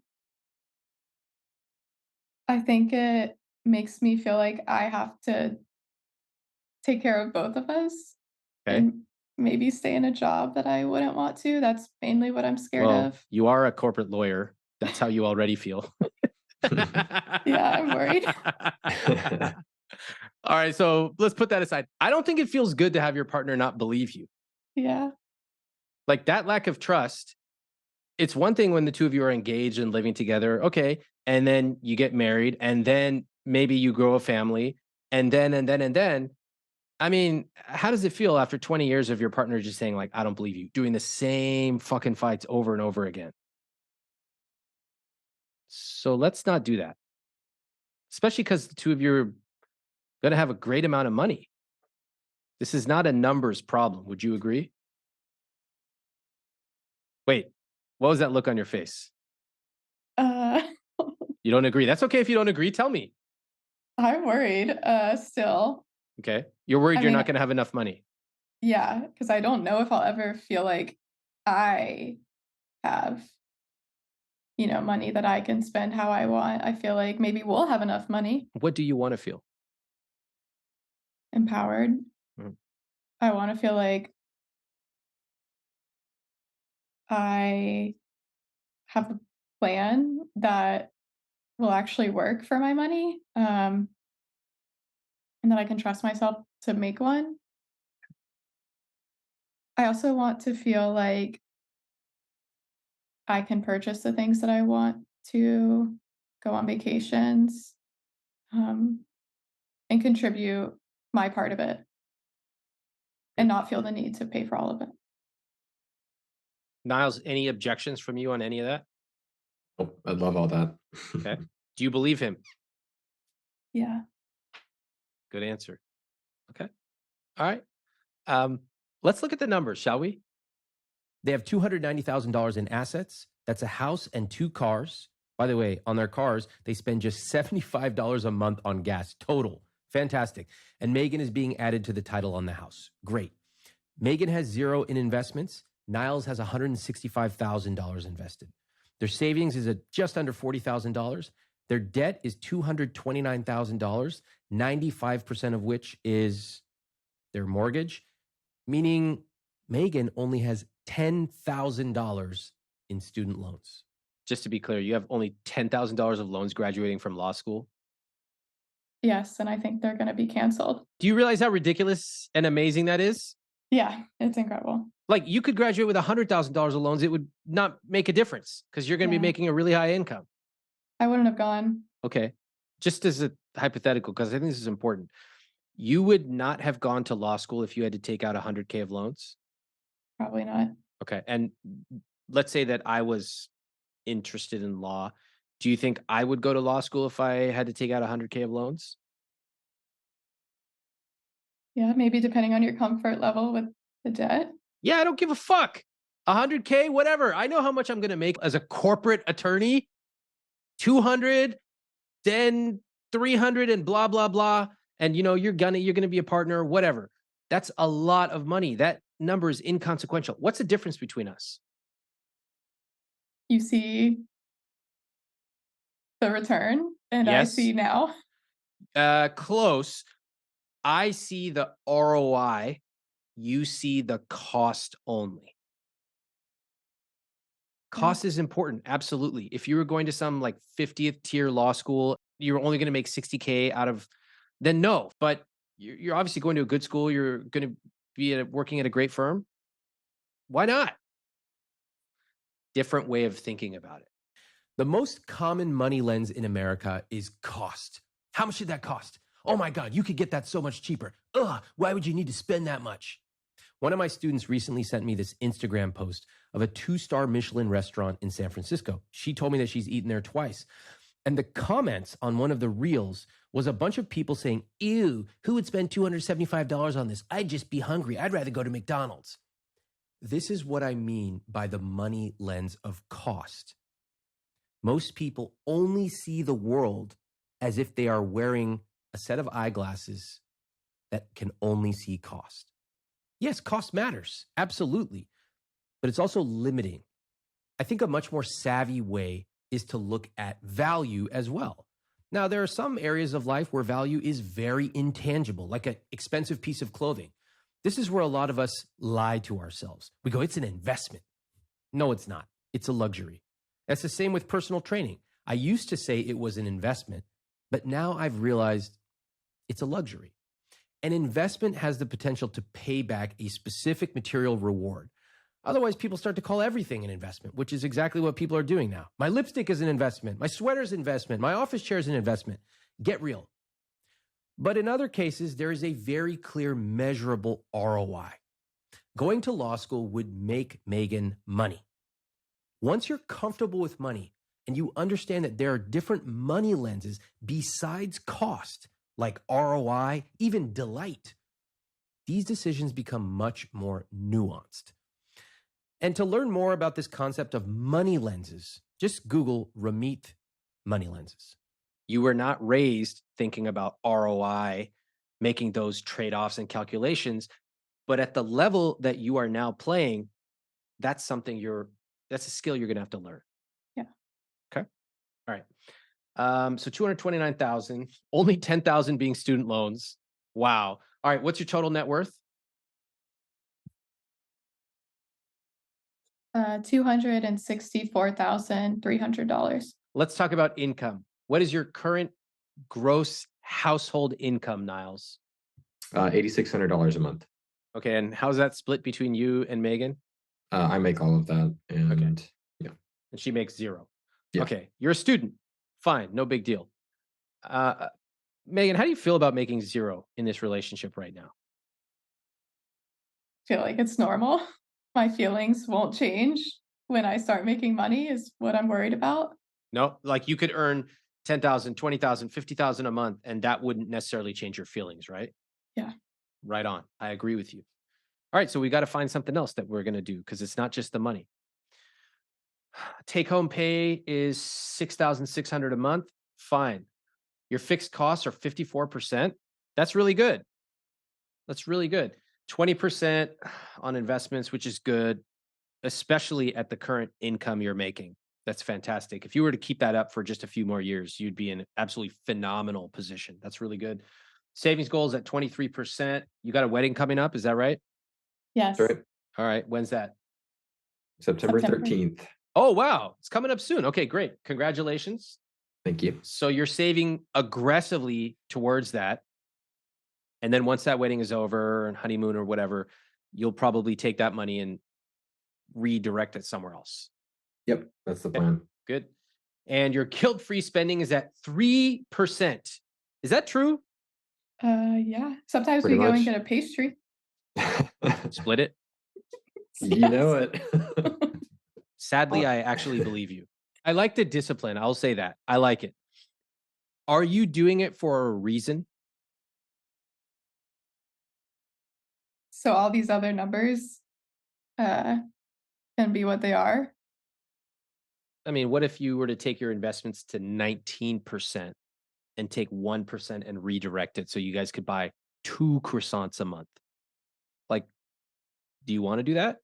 I think it makes me feel like I have to take care of both of us Okay. and maybe stay in a job that I wouldn't want to. That's mainly what I'm scared Well, of. you are a corporate lawyer. That's how you already feel. Yeah, I'm worried. All right, so let's put that aside. I don't think it feels good to have your partner not believe you. Yeah. Like that lack of trust. It's one thing when the two of you are engaged and living together, okay, and then you get married, and then maybe you grow a family, and then. I mean, how does it feel after 20 years of your partner just saying, like, I don't believe you, doing the same fucking fights over and over again? So let's not do that, especially because the two of you are going to have a great amount of money. This is not a numbers problem. Would you agree? Wait, what was that look on your face? Uh, You don't agree. That's okay if you don't agree. Tell me. I'm worried, still. Okay. You're worried I you're not mean, going to have enough money. yeah, because I don't know if I'll ever feel like I have, money that I can spend how I want. I feel like maybe we'll have enough money, What do you want to feel? empowered. Mhm. I want to feel like I have a plan that will actually work for my money, and that I can trust myself to make one. I also want to feel like I can purchase the things that I want to go on vacations, and contribute my part of it and not feel the need to pay for all of it. Niles, any objections from you on any of that? Oh, I love all that. Okay. Do you believe him? Yeah. Good answer. Okay. All right. Let's look at the numbers, shall we? They have $290,000 in assets. That's a house and 2 cars. By the way, on their cars, they spend just $75 a month on gas total. Fantastic. And Megan is being added to the title on the house. Great. Megan has 0 in investments. Nyles has $165,000 invested. Their savings is at just under $40,000. Their debt is $229,000, 95% of which is their mortgage, meaning Megan only has $10,000 in student loans. Just to be clear, you have only $10,000 of loans graduating from law school. Yes, and I think they're going to be canceled. Do you realize how ridiculous and amazing that is? Yeah, it's incredible. Like, you could graduate with $100,000 of loans. It would not make a difference because you're going to be making a really high income. I wouldn't have gone. Okay. Just as a hypothetical, because I think this is important. You would not have gone to law school if you had to take out $100K of loans? Probably not. Okay. And let's say that I was interested in law. Do you think I would go to law school if I had to take out $100K of loans? Yeah, maybe depending on your comfort level with the debt. Yeah, I don't give a fuck. $100K, whatever. I know how much I'm going to make as a corporate attorney. 200, then 300 and blah, blah, blah. And you're going to be a partner, whatever. That's a lot of money. That number is inconsequential. What's the difference between us? You see the return, and Yes. I see now. Close. I see the ROI. You see the cost only. Cost is important. Absolutely. If you were going to some like 50th tier law school, you're only going to make 60K out of, then no. But you're obviously going to a good school. You're going to be working at a great firm. Why not? Different way of thinking about it. The most common money lens in America is cost. How much did that cost? Oh my God, you could get that so much cheaper. Ugh, why would you need to spend that much? One of my students recently sent me this Instagram post of a 2-star Michelin restaurant in San Francisco. She told me that she's eaten there twice. And the comments on one of the reels was a bunch of people saying, ew, who would spend $275 on this? I'd just be hungry. I'd rather go to McDonald's. This is what I mean by the money lens of cost. Most people only see the world as if they are wearing a set of eyeglasses that can only see cost. Yes, cost matters, absolutely, but it's also limiting. I think a much more savvy way is to look at value as well. Now, there are some areas of life where value is very intangible, like an expensive piece of clothing. This is where a lot of us lie to ourselves. We go, it's an investment. No, it's not. It's a luxury. That's the same with personal training. I used to say it was an investment, but now I've realized it's a luxury. An investment has the potential to pay back a specific material reward. Otherwise, people start to call everything an investment, which is exactly what people are doing now. My lipstick is an investment. My sweater is an investment. My office chair is an investment. Get real. But in other cases, there is a very clear, measurable ROI. Going to law school would make Megan money. Once you're comfortable with money and you understand that there are different money lenses besides cost, like ROI, even delight, these decisions become much more nuanced. And to learn more about this concept of money lenses, just Google Ramit money lenses. You were not raised thinking about ROI, making those trade-offs and calculations, but at the level that you are now playing, that's a skill you're going to have to learn. Yeah. Okay. All right. So 229,000, only 10,000 being student loans. Wow. All right. What's your total net worth? $264,300. Let's talk about income. What is your current gross household income, Nyles? $8,600 a month. Okay. And how's that split between you and Megan? I make all of that, and Okay. yeah. And she makes 0. Yeah. Okay, you're a student. Fine, no big deal. Megan, how do you feel about making zero in this relationship right now? Feel like it's normal. My feelings won't change when I start making money is what I'm worried about. No, like you could earn 10,000, 20,000, 50,000 a month, and that wouldn't necessarily change your feelings, right? Yeah. Right on. I agree with you. All right, so we got to find something else that we're going to do because it's not just the money. Take home pay is 6,600 a month. Fine. Your fixed costs are 54%. That's really good. That's really good. 20% on investments, which is good, especially at the current income you're making. That's fantastic. If you were to keep that up for just a few more years, you'd be in an absolutely phenomenal position. That's really good. Savings goals at 23%. You got a wedding coming up, is that right? Yes. That's right. All right. When's that? September September. 13th. Oh, wow. It's coming up soon. Okay, great. Congratulations. Thank you. So you're saving aggressively towards that. And then once that wedding is over and honeymoon or whatever, you'll probably take that money and redirect it somewhere else. Yep, that's the Okay, plan. good. And your guilt-free spending is at 3%. Is that true? Yeah. Sometimes Pretty we go and much. get a pastry. Split it. You know Yes. it. Sadly, I actually believe you. I like the discipline. I'll say that. I like it. Are you doing it for a reason? So all these other numbers can be what they are. I mean, what if you were to take your investments to 19% and take 1% and redirect it so you guys could buy 2 croissants a month? Like, do you want to do that?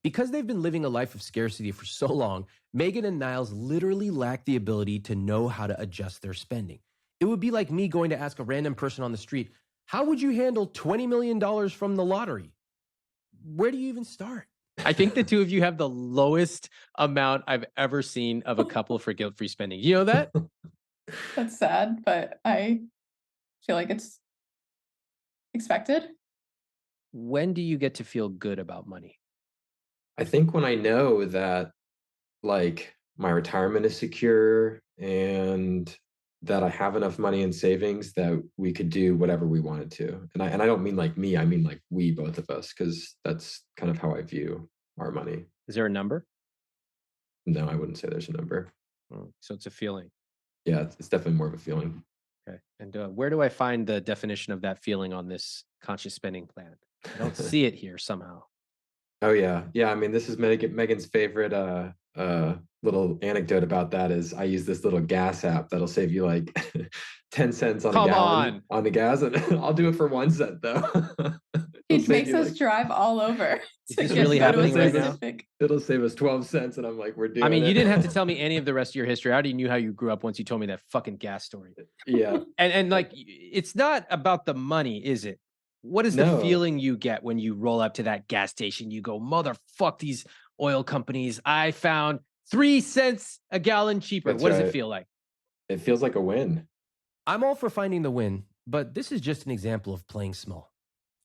Because they've been living a life of scarcity for so long, Megan and Nyles literally lack the ability to know how to adjust their spending. It would be like me going to ask a random person on the street, how would you handle $20 million from the lottery? Where do you even start? I think the two of you have the lowest amount I've ever seen of a couple for guilt-free spending. You know that? That's sad, but I feel like it's expected. When do you get to feel good about money? I think when I know that like my retirement is secure and that I have enough money in savings that we could do whatever we wanted to. And I don't mean like me, I mean like we both of us, because that's kind of how I view our money. Is there a number? No, I wouldn't say there's a number. So it's a feeling. Yeah, it's definitely more of a feeling. Okay. And where do I find the definition of that feeling on this conscious spending plan? I don't see it here somehow. Oh yeah. Yeah. I mean, this is Megan's favorite little anecdote about that is I use this little gas app that'll save you like 10 cents on a Come gallon on. on the gas. And I'll do it for 1 cent though. It makes us drive all over. Is to this get really to a happening right now? specific- It'll save us 12 cents. And I'm like, we're doing I mean, it. you didn't have to tell me any of the rest of your history. I already knew how you grew up once you told me that fucking gas story. Yeah. And like, it's not about the money, is it? What is the No. feeling you get when you roll up to that gas station? You go, motherfuck these oil companies. I found 3 cents a gallon cheaper. That's What does it right. feel like? It feels like a win. I'm all for finding the win, but this is just an example of playing small.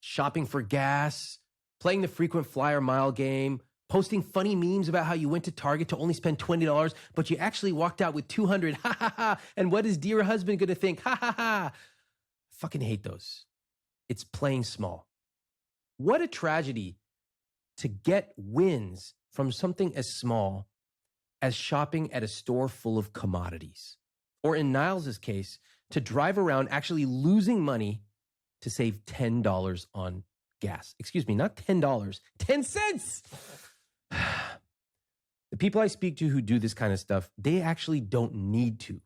Shopping for gas, playing the frequent flyer mile game, posting funny memes about how you went to Target to only spend $20, but you actually walked out with $200. Ha ha ha. And what is dear husband going to think? Ha ha ha. Fucking hate those. It's playing small. What a tragedy to get wins from something as small as shopping at a store full of commodities. Or in Nyles's case, to drive around actually losing money to save $10 on gas. Excuse me, not $10, 10 cents. The people I speak to who do this kind of stuff, they actually don't need to.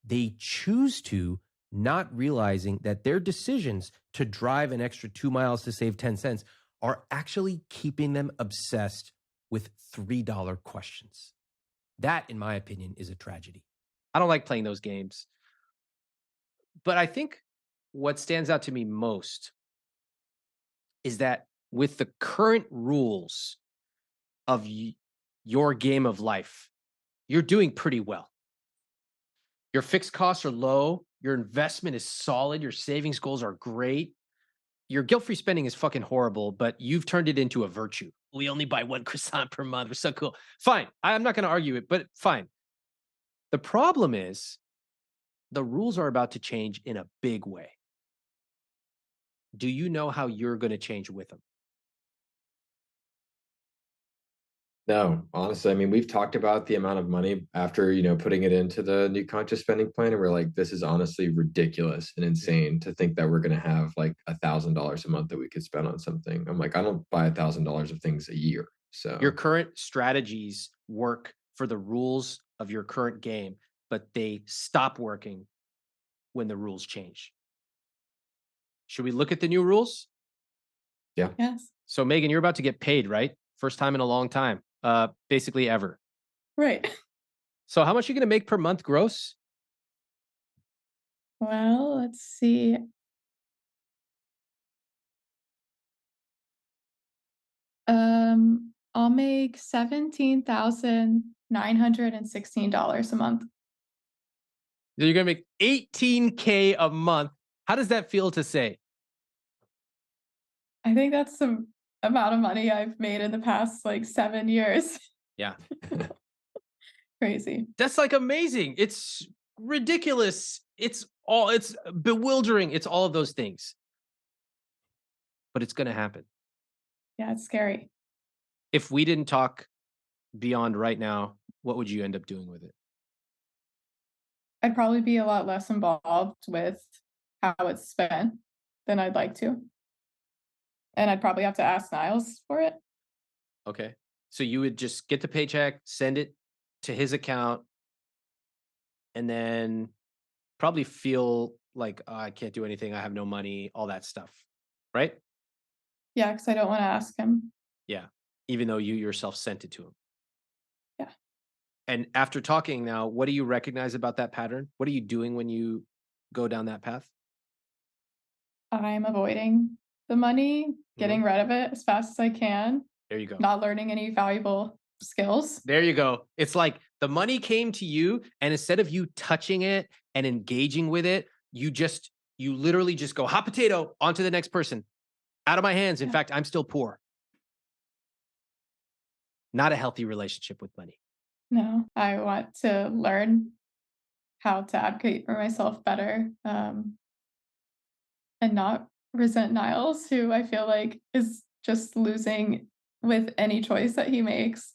They choose to, not realizing that their decisions to drive an extra 2 miles to save 10 cents are actually keeping them obsessed with $3 questions. That, in my opinion, is a tragedy. I don't like playing those games. But I think what stands out to me most is that with the current rules of your game of life, you're doing pretty well. Your fixed costs are low. Your investment is solid. Your savings goals are great. your guilt-free spending is fucking horrible, but you've turned it into a virtue. We only buy one croissant per month. We're so cool. Fine. I'm not going to argue it, but fine. The problem is the rules are about to change in a big way. Do you know how you're going to change with them? No, honestly, I mean, we've talked about the amount of money after, putting it into the new conscious spending plan, and we're like, this is honestly ridiculous and insane to think that we're going to have like $1,000 a month that we could spend on something. I'm like, I don't buy $1,000 of things a year. Your So current strategies work for the rules of your current game, but they stop working when the rules change. Should we look at the new rules? yeah, Yes. So Megan, you're about to get paid, right? First time in a long time, basically ever. Right. So how much are you going to make per month gross? Well, let's see. I'll make $17,916 a month. You're going to make $18K a month. How does that feel to say? I think that's the amount of money I've made in the past like 7 years. Yeah. Crazy. That's like amazing. It's ridiculous. It's bewildering. It's all of those things. But it's going to happen. Yeah, it's scary. If we didn't talk beyond right now, what would you end up doing with it? I'd probably be a lot less involved with how it's spent than I'd like to. And I'd probably have to ask Nyles for it. Okay. So you would just get the paycheck, send it to his account, and then probably feel like, "Oh, I can't do anything. I have no money," all that stuff. Right? Yeah, because I don't want to ask him. Yeah. Even though you yourself sent it to him. Yeah. And after talking now, what do you recognize about that pattern? What are you doing when you go down that path? I'm avoiding the money, getting rid of it as fast as I can, There you go. not learning any valuable skills. There you go. It's like the money came to you, and instead of you touching it and engaging with it, you literally just go hot potato onto the next person. Out of my hands. In Yeah. fact, I'm still poor. Not a healthy relationship with money. No, I want to learn how to advocate for myself better, and not resent Niles, who I feel like is just losing with any choice that he makes.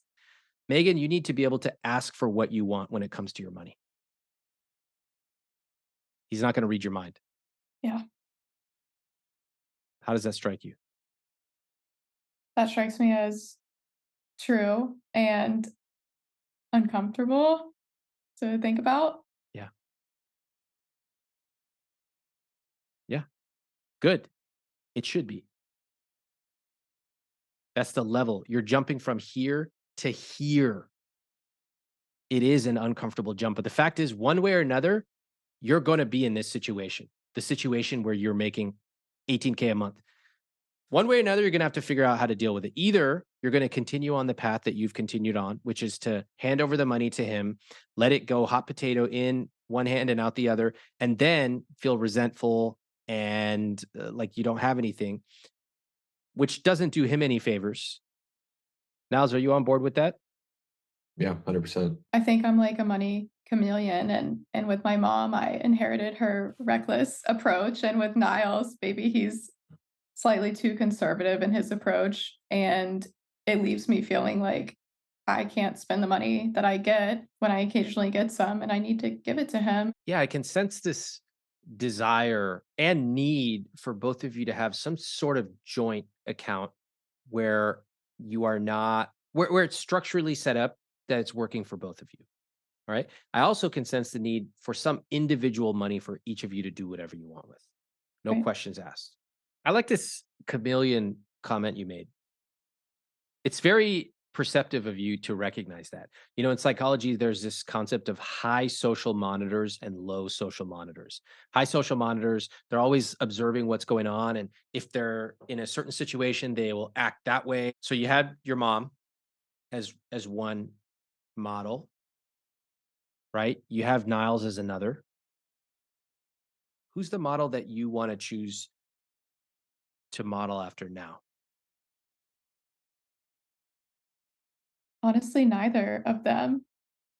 Megan, you need to be able to ask for what you want when it comes to your money. He's not going to read your mind. Yeah, How does that strike you? that strikes me as true and uncomfortable to think about. Yeah. Yeah. Good. It should be. That's the level. You're jumping from here to here. It is an uncomfortable jump. But the fact is, one way or another, you're going to be in this situation, the situation where you're making 18K a month. One way or another, you're going to have to figure out how to deal with it. Either you're going to continue on the path that you've continued on, which is to hand over the money to him, let it go hot potato in one hand and out the other, and then feel resentful and like you don't have anything, which doesn't do him any favors. Niles, are you on board with that? yeah, 100%. I think I'm like a money chameleon, and with my mom, I inherited her reckless approach, and with Niles, maybe he's slightly too conservative in his approach, and it leaves me feeling like I can't spend the money that I get when I occasionally get some, and I need to give it to him. Yeah, I can sense this desire and need for both of you to have some sort of joint account where you are not where it's structurally set up that it's working for both of you. All right. I also can sense the need for some individual money for each of you to do whatever you want with. No Right. questions asked. I like this chameleon comment you made. It's very perceptive of you to recognize that. In psychology, there's this concept of high social monitors and low social monitors. High social monitors, they're always observing what's going on. And if they're in a certain situation, they will act that way. So you had your mom as one model, right? You have Niles as another. Who's the model that you want to choose to model after now? Honestly, neither of them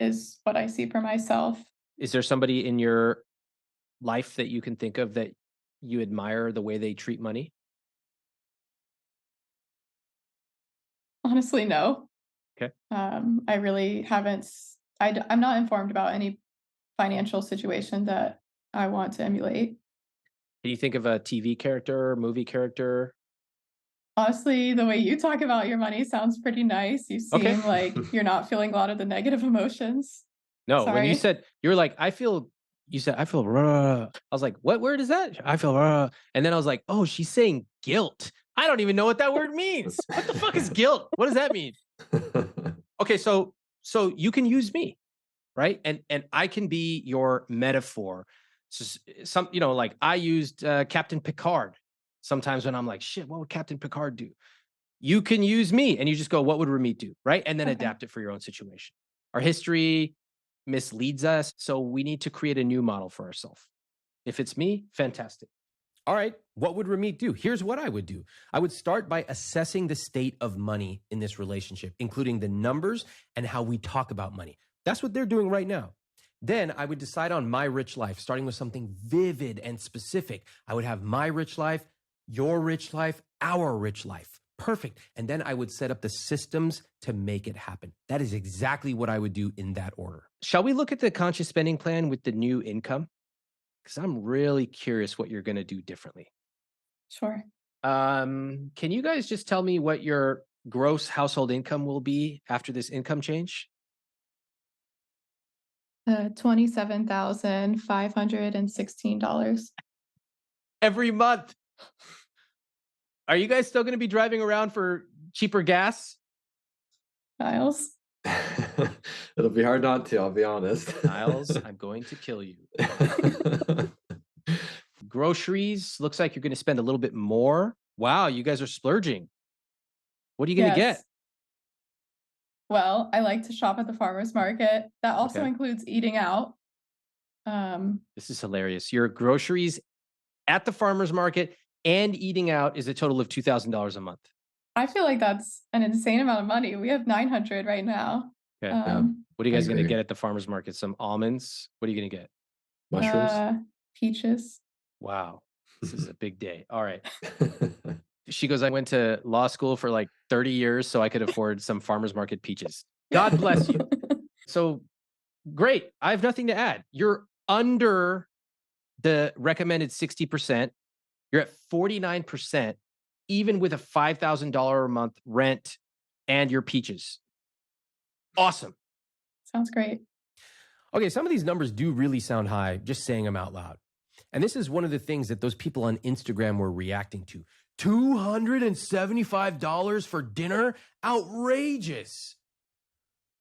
is what I see for myself. Is there somebody in your life that you can think of that you admire the way they treat money? Honestly, no. Okay. I really haven't. I'm not informed about any financial situation that I want to emulate. Can you think of a TV character, movie character? Honestly, the way you talk about your money sounds pretty nice. You Okay. seem like you're not feeling a lot of the negative emotions. No, when you Sorry. said you were like, you said, I feel raw. I was like, what word is that? I feel raw. And then I was like, oh, she's saying guilt. I don't even know what that word means. What the fuck is guilt? What does that mean? Okay, so you can use me, right? And I can be your metaphor. So some, like I used Captain Picard sometimes when I'm like, shit, what would Captain Picard do? You can use me and you just go, what would Ramit do? Right. And then Okay. adapt it for your own situation. Our history misleads us. So we need to create a new model for ourselves. If it's me, fantastic. All right, what would Ramit do? Here's what I would do. I would start by assessing the state of money in this relationship, including the numbers and how we talk about money. That's what they're doing right now. Then I would decide on my rich life, starting with something vivid and specific. I would have my rich life, your rich life, our rich life. Perfect. And then I would set up the systems to make it happen. That is exactly what I would do in that order. Shall we look at the conscious spending plan with the new income? Because I'm really curious what you're going to do differently. Sure. Can you guys just tell me what your gross household income will be after this income change? $27,516. Every month. Are you guys still going to be driving around for cheaper gas? Nyles. It'll be hard not to, I'll be honest. Nyles, I'm going to kill you. Groceries, looks like you're going to spend a little bit more. Wow, you guys are splurging. What are you going to get? Well, I like to shop at the farmer's market. That also Okay. includes eating out. This is hilarious. Your groceries at the farmer's market and eating out is a total of $2,000 a month. I feel like that's an insane amount of money. We have 900 right now. Okay. What are you I guys going to agree. get at the farmer's market? Some almonds? What are you going to get? Mushrooms? Peaches. Wow. This is a big day. All right. She goes, I went to law school for like 30 years so I could afford some farmer's market peaches. God bless you. So great. I have nothing to add. You're under the recommended 60%. You're at 49%, even with a $5,000 a month rent and your peaches. Awesome. Sounds great. Okay, some of these numbers do really sound high, just saying them out loud. And this is one of the things that those people on Instagram were reacting to. $275 for dinner? Outrageous.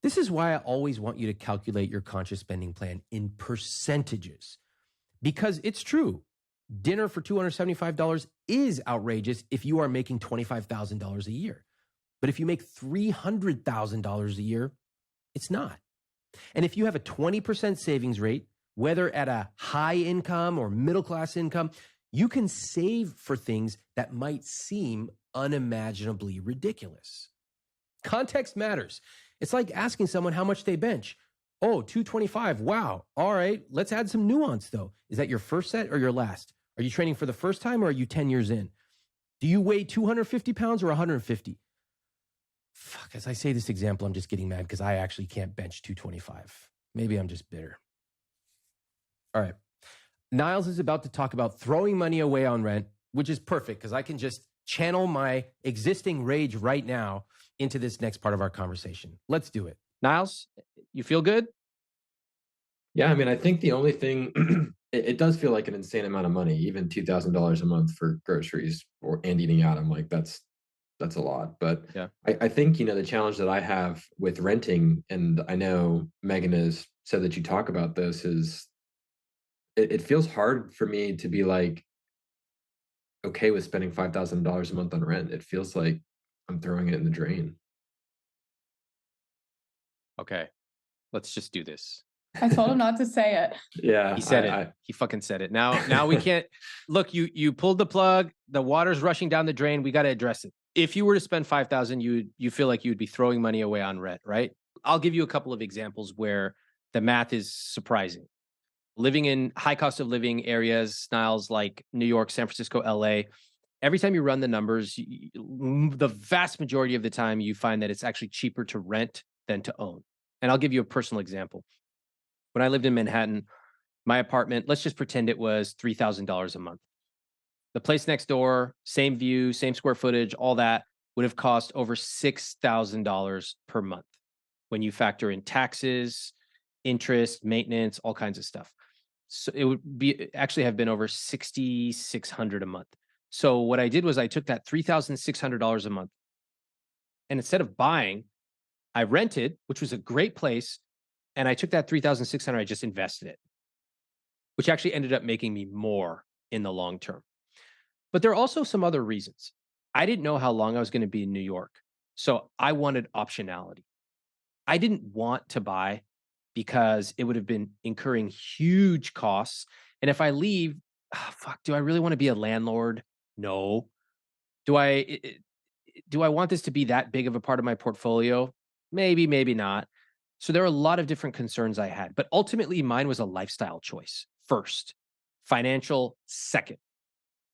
This is why I always want you to calculate your conscious spending plan in percentages. Because it's true. Dinner for $275 is outrageous if you are making $25,000 a year. But if you make $300,000 a year, it's not. And if you have a 20% savings rate, whether at a high income or middle class income, you can save for things that might seem unimaginably ridiculous. Context matters. It's like asking someone how much they bench. Oh, 225. Wow. All right. Let's add some nuance though. Is that your first set or your last? Are you training for the first time or are you 10 years in? Do you weigh 250 pounds or 150? Fuck, as I say this example, I'm just getting mad because I actually can't bench 225. Maybe I'm just bitter. All right. Nyles is about to talk about throwing money away on rent, which is perfect because I can just channel my existing rage right now into this next part of our conversation. Let's do it. Nyles, you feel good? Yeah, I mean, I think the only thing, it does feel like an insane amount of money, even $2,000 a month for groceries and eating out. I'm like, that's a lot. But yeah, I think, the challenge that I have with renting, and I know Megan has said that you talk about this, is it feels hard for me to be like, okay with spending $5,000 a month on rent. It feels like I'm throwing it in the drain. Okay, let's just do this. I told him not to say it. Yeah, He said it. He fucking said it. Now we can't look, you pulled the plug, the water's rushing down the drain. We got to address it. If you were to spend 5,000, you feel like you'd be throwing money away on rent, right? I'll give you a couple of examples where the math is surprising. Living in high cost of living areas, Nyles, like New York, San Francisco, LA, every time you run the numbers, the vast majority of the time you find that it's actually cheaper to rent than to own. And I'll give you a personal example. When I lived in Manhattan, my apartment, let's just pretend it was $3,000 a month. The place next door, same view, same square footage, all that would have cost over $6,000 per month when you factor in taxes, interest, maintenance, all kinds of stuff. So it would be actually have been over $6,600 a month. So what I did was I took that $3,600 a month, and instead of buying, I rented, which was a great place, and I took that $3,600, I just invested it, which actually ended up making me more in the long term. But there are also some other reasons. I didn't know how long I was going to be in New York, so I wanted optionality. I didn't want to buy because it would have been incurring huge costs. And if I leave, fuck, do I really want to be a landlord? No. Do I want this to be that big of a part of my portfolio? Maybe, maybe not. So there are a lot of different concerns I had, but ultimately mine was a lifestyle choice first, financial second.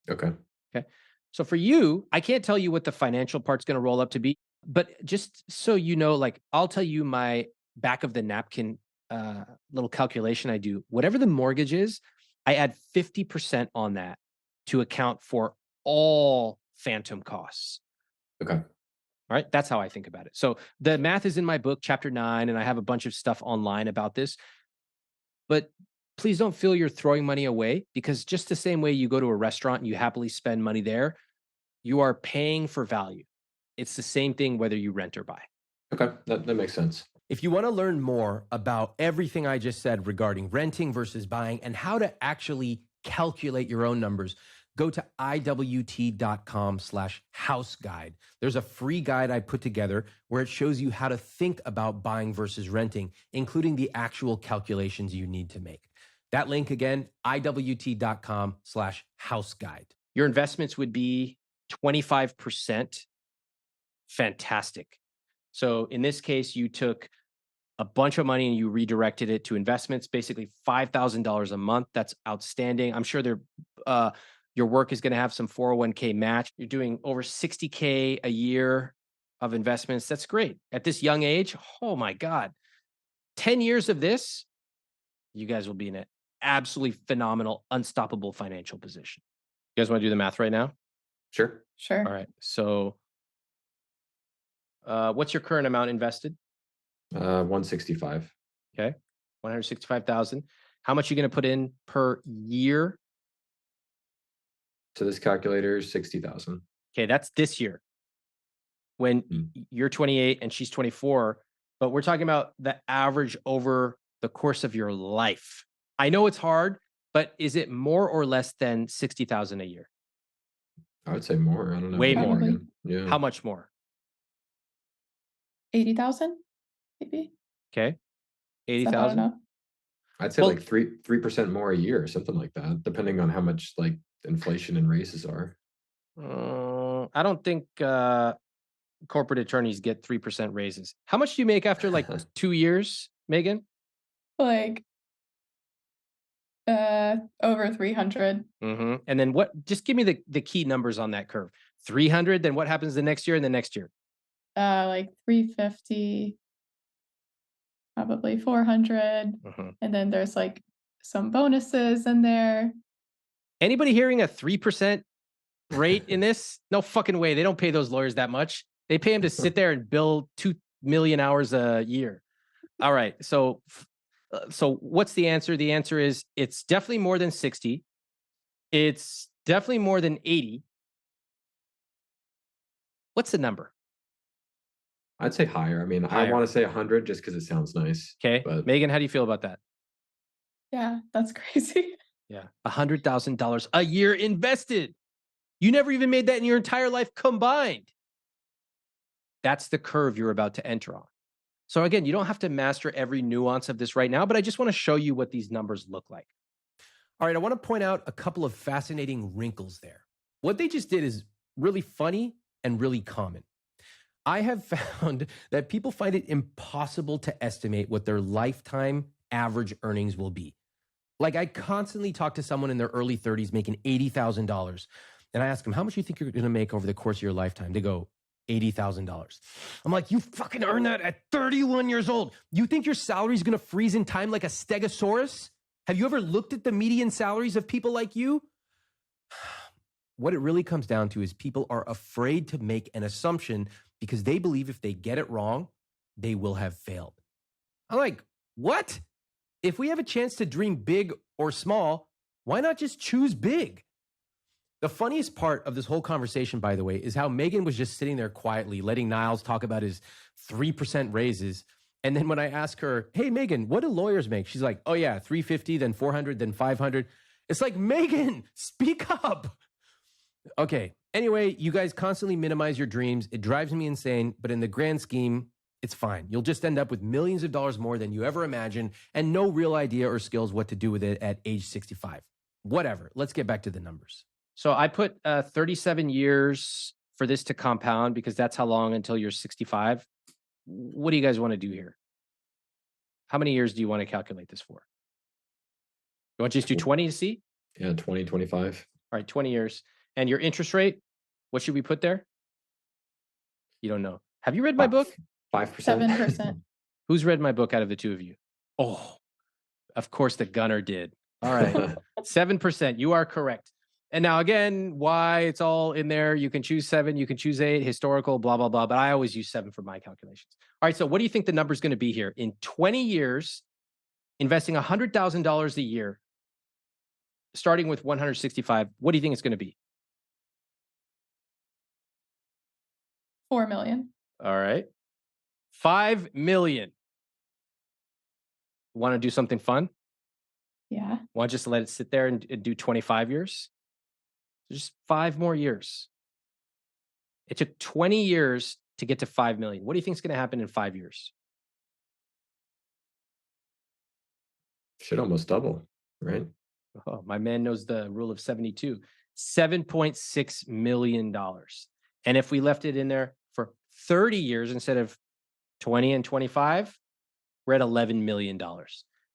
Okay. Okay. So for you, I can't tell you what the financial part's going to roll up to be, but just so you know, like I'll tell you my back of the napkin little calculation I do. Whatever the mortgage is, I add 50% on that to account for all phantom costs. Okay. All right. That's how I think about it. So the math is in my book, chapter 9, and I have a bunch of stuff online about this. But please don't feel you're throwing money away, because just the same way you go to a restaurant and you happily spend money there, you are paying for value. It's the same thing whether you rent or buy. Okay. That makes sense. If you want to learn more about everything I just said regarding renting versus buying and how to actually calculate your own numbers, go to iwt.com/house guide. There's a free guide I put together where it shows you how to think about buying versus renting, including the actual calculations you need to make. That link again, iwt.com/house guide. Your investments would be 25%. Fantastic. So in this case, you took a bunch of money and you redirected it to investments, basically $5,000 a month. That's outstanding. I'm sure your work is going to have some 401k match. You're doing over 60K a year of investments. That's great. At this young age, oh my God, 10 years of this, you guys will be in an absolutely phenomenal, unstoppable financial position. You guys want to do the math right now? Sure. Sure. All right. So what's your current amount invested? 165. Okay. 165,000. How much are you going to put in per year? So this calculator is 60,000. Okay, that's this year. When you're 28 and she's 24, but we're talking about the average over the course of your life. I know it's hard, but is it more or less than 60,000 a year? I would say more. I don't know. Way more. Again. Yeah. How much more? 80,000, maybe. Okay. I don't 80,000. know. I'd say like 3% more a year or something like that, depending on how much like inflation and raises are. I don't think corporate attorneys get 3% raises. How much do you make after like 2 years, Megan? Like over 300. And then what? Just give me the key numbers on that curve. 300. Then what happens the next year and the next year? Like 350, probably 400. And then there's like some bonuses in there. Anybody hearing a 3% rate in this? No fucking way. They don't pay those lawyers that much. They pay them to sit there and bill 2 million hours a year. All right. So what's the answer? The answer is it's definitely more than 60. It's definitely more than 80. What's the number? I'd say higher. I mean, Higher. I want to say 100 just because it sounds nice. Okay. But Megan, how do you feel about that? Yeah, that's crazy. Yeah. $100,000 a year invested. You never even made that in your entire life combined. That's the curve you're about to enter on. So again, you don't have to master every nuance of this right now, but I just want to show you what these numbers look like. All right, I want to point out a couple of fascinating wrinkles there. What they just did is really funny and really common. I have found that people find it impossible to estimate what their lifetime average earnings will be. Like, I constantly talk to someone in their early 30s making $80,000, and I ask them, how much do you think you're going to make over the course of your lifetime? They go, $80,000. I'm like, you fucking earned that at 31 years old. You think your salary is going to freeze in time like a stegosaurus? Have you ever looked at the median salaries of people like you? What it really comes down to is people are afraid to make an assumption because they believe if they get it wrong, they will have failed. I'm like, what? If we have a chance to dream big or small, why not just choose big? The funniest part of this whole conversation, by the way, is how Megan was just sitting there quietly, letting Nyles talk about his 3% raises. And then when I ask her, hey, Megan, what do lawyers make? She's like, oh, yeah, 350, then 400, then 500. It's like, Megan, speak up. Okay. Anyway, you guys constantly minimize your dreams. It drives me insane. But in the grand scheme, it's fine. You'll just end up with millions of dollars more than you ever imagined and no real idea or skills what to do with it at age 65. Whatever. Let's get back to the numbers. So I put 37 years for this to compound because that's how long until you're 65. What do you guys want to do here? How many years do you want to calculate this for? You want to just do 20 to see? Yeah, 20, 25. All right, 20 years. And your interest rate, what should we put there? You don't know. Have you read my book? 5%. 7%. Who's read my book out of the two of you? Oh, of course the gunner did. All right, 7%. You are correct. And now again, why it's all in there. You can choose 7, you can choose 8, historical, blah, blah, blah. But I always use 7 for my calculations. All right, so what do you think the number is going to be here? In 20 years, investing $100,000 a year, starting with 165, what do you think it's going to be? 4 million. All right. 5 million. Want to do something fun? Yeah. Want to just let it sit there and do 25 years? Just 5 more years. It took 20 years to get to 5 million. What do you think is going to happen in 5 years? Should almost double, right? Oh, my man knows the rule of 72. $7.6 million. And if we left it in there for 30 years instead of 20 and 25, we're at $11 million.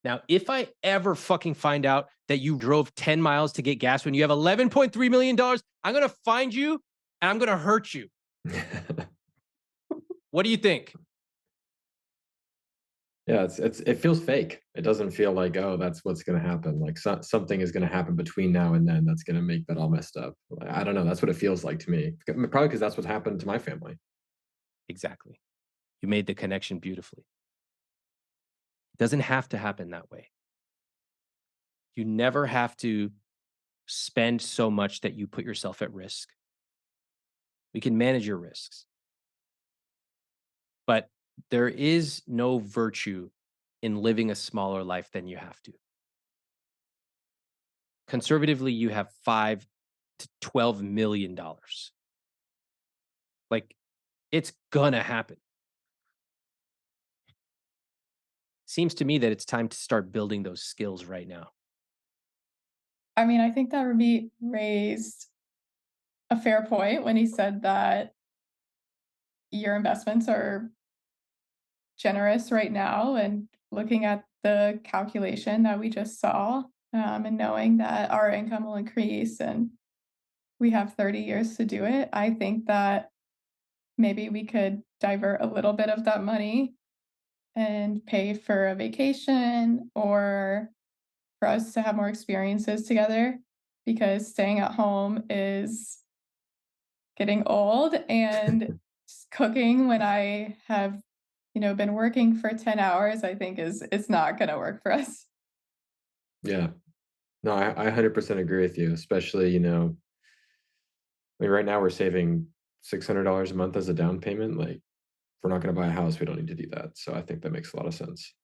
Now, if I ever fucking find out that you drove 10 miles to get gas when you have $11.3 million, I'm going to find you and I'm going to hurt you. What do you think? Yeah, it feels fake. It doesn't feel like, oh, that's what's going to happen. Like something is going to happen between now and then that's going to make that all messed up. I don't know. That's what it feels like to me. Probably because that's what happened to my family. Exactly. You made the connection beautifully. It doesn't have to happen that way. You never have to spend so much that you put yourself at risk. We can manage your risks. But there is no virtue in living a smaller life than you have to. Conservatively, you have $5 to $12 million. Like, it's gonna happen. Seems to me that it's time to start building those skills right now. I mean, I think that Ramit raised a fair point when he said that your investments are generous right now, and looking at the calculation that we just saw, and knowing that our income will increase and we have 30 years to do it, I think that maybe we could divert a little bit of that money and pay for a vacation or for us to have more experiences together, because staying at home is getting old, and just cooking when I have, been working for 10 hours, I think it's not going to work for us. Yeah. No, I 100% agree with you, especially, I mean, right now we're saving $600 a month as a down payment. Like, if we're not going to buy a house, we don't need to do that. So I think that makes a lot of sense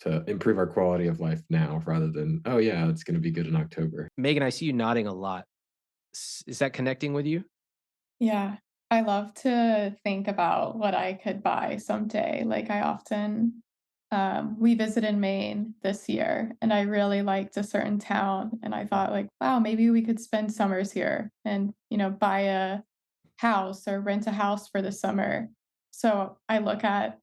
to improve our quality of life now rather than, oh yeah, it's going to be good in October. Megan, I see you nodding a lot. Is that connecting with you? Yeah. I love to think about what I could buy someday. Like I often we visited Maine this year and I really liked a certain town and I thought like, wow, maybe we could spend summers here and, buy a house or rent a house for the summer. So I look at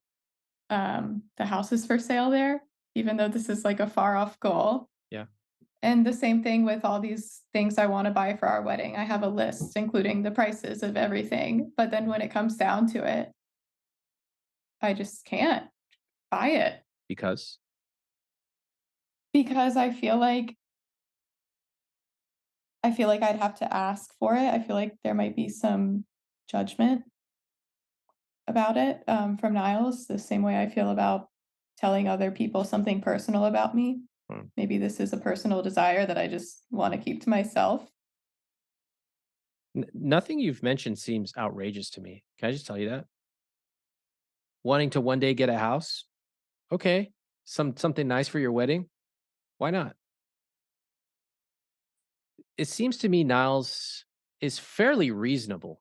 the houses for sale there, even though this is like a far off goal. Yeah. And the same thing with all these things I want to buy for our wedding. I have a list including the prices of everything. But then when it comes down to it, I just can't buy it Because because I feel like I'd have to ask for it. I feel like there might be some judgment about it from Niles, the same way I feel about telling other people something personal about me. Hmm. Maybe this is a personal desire that I just want to keep to myself. Nothing you've mentioned seems outrageous to me. Can I just tell you that? Wanting to one day get a house? Okay. Something nice for your wedding? Why not? It seems to me Niles is fairly reasonable,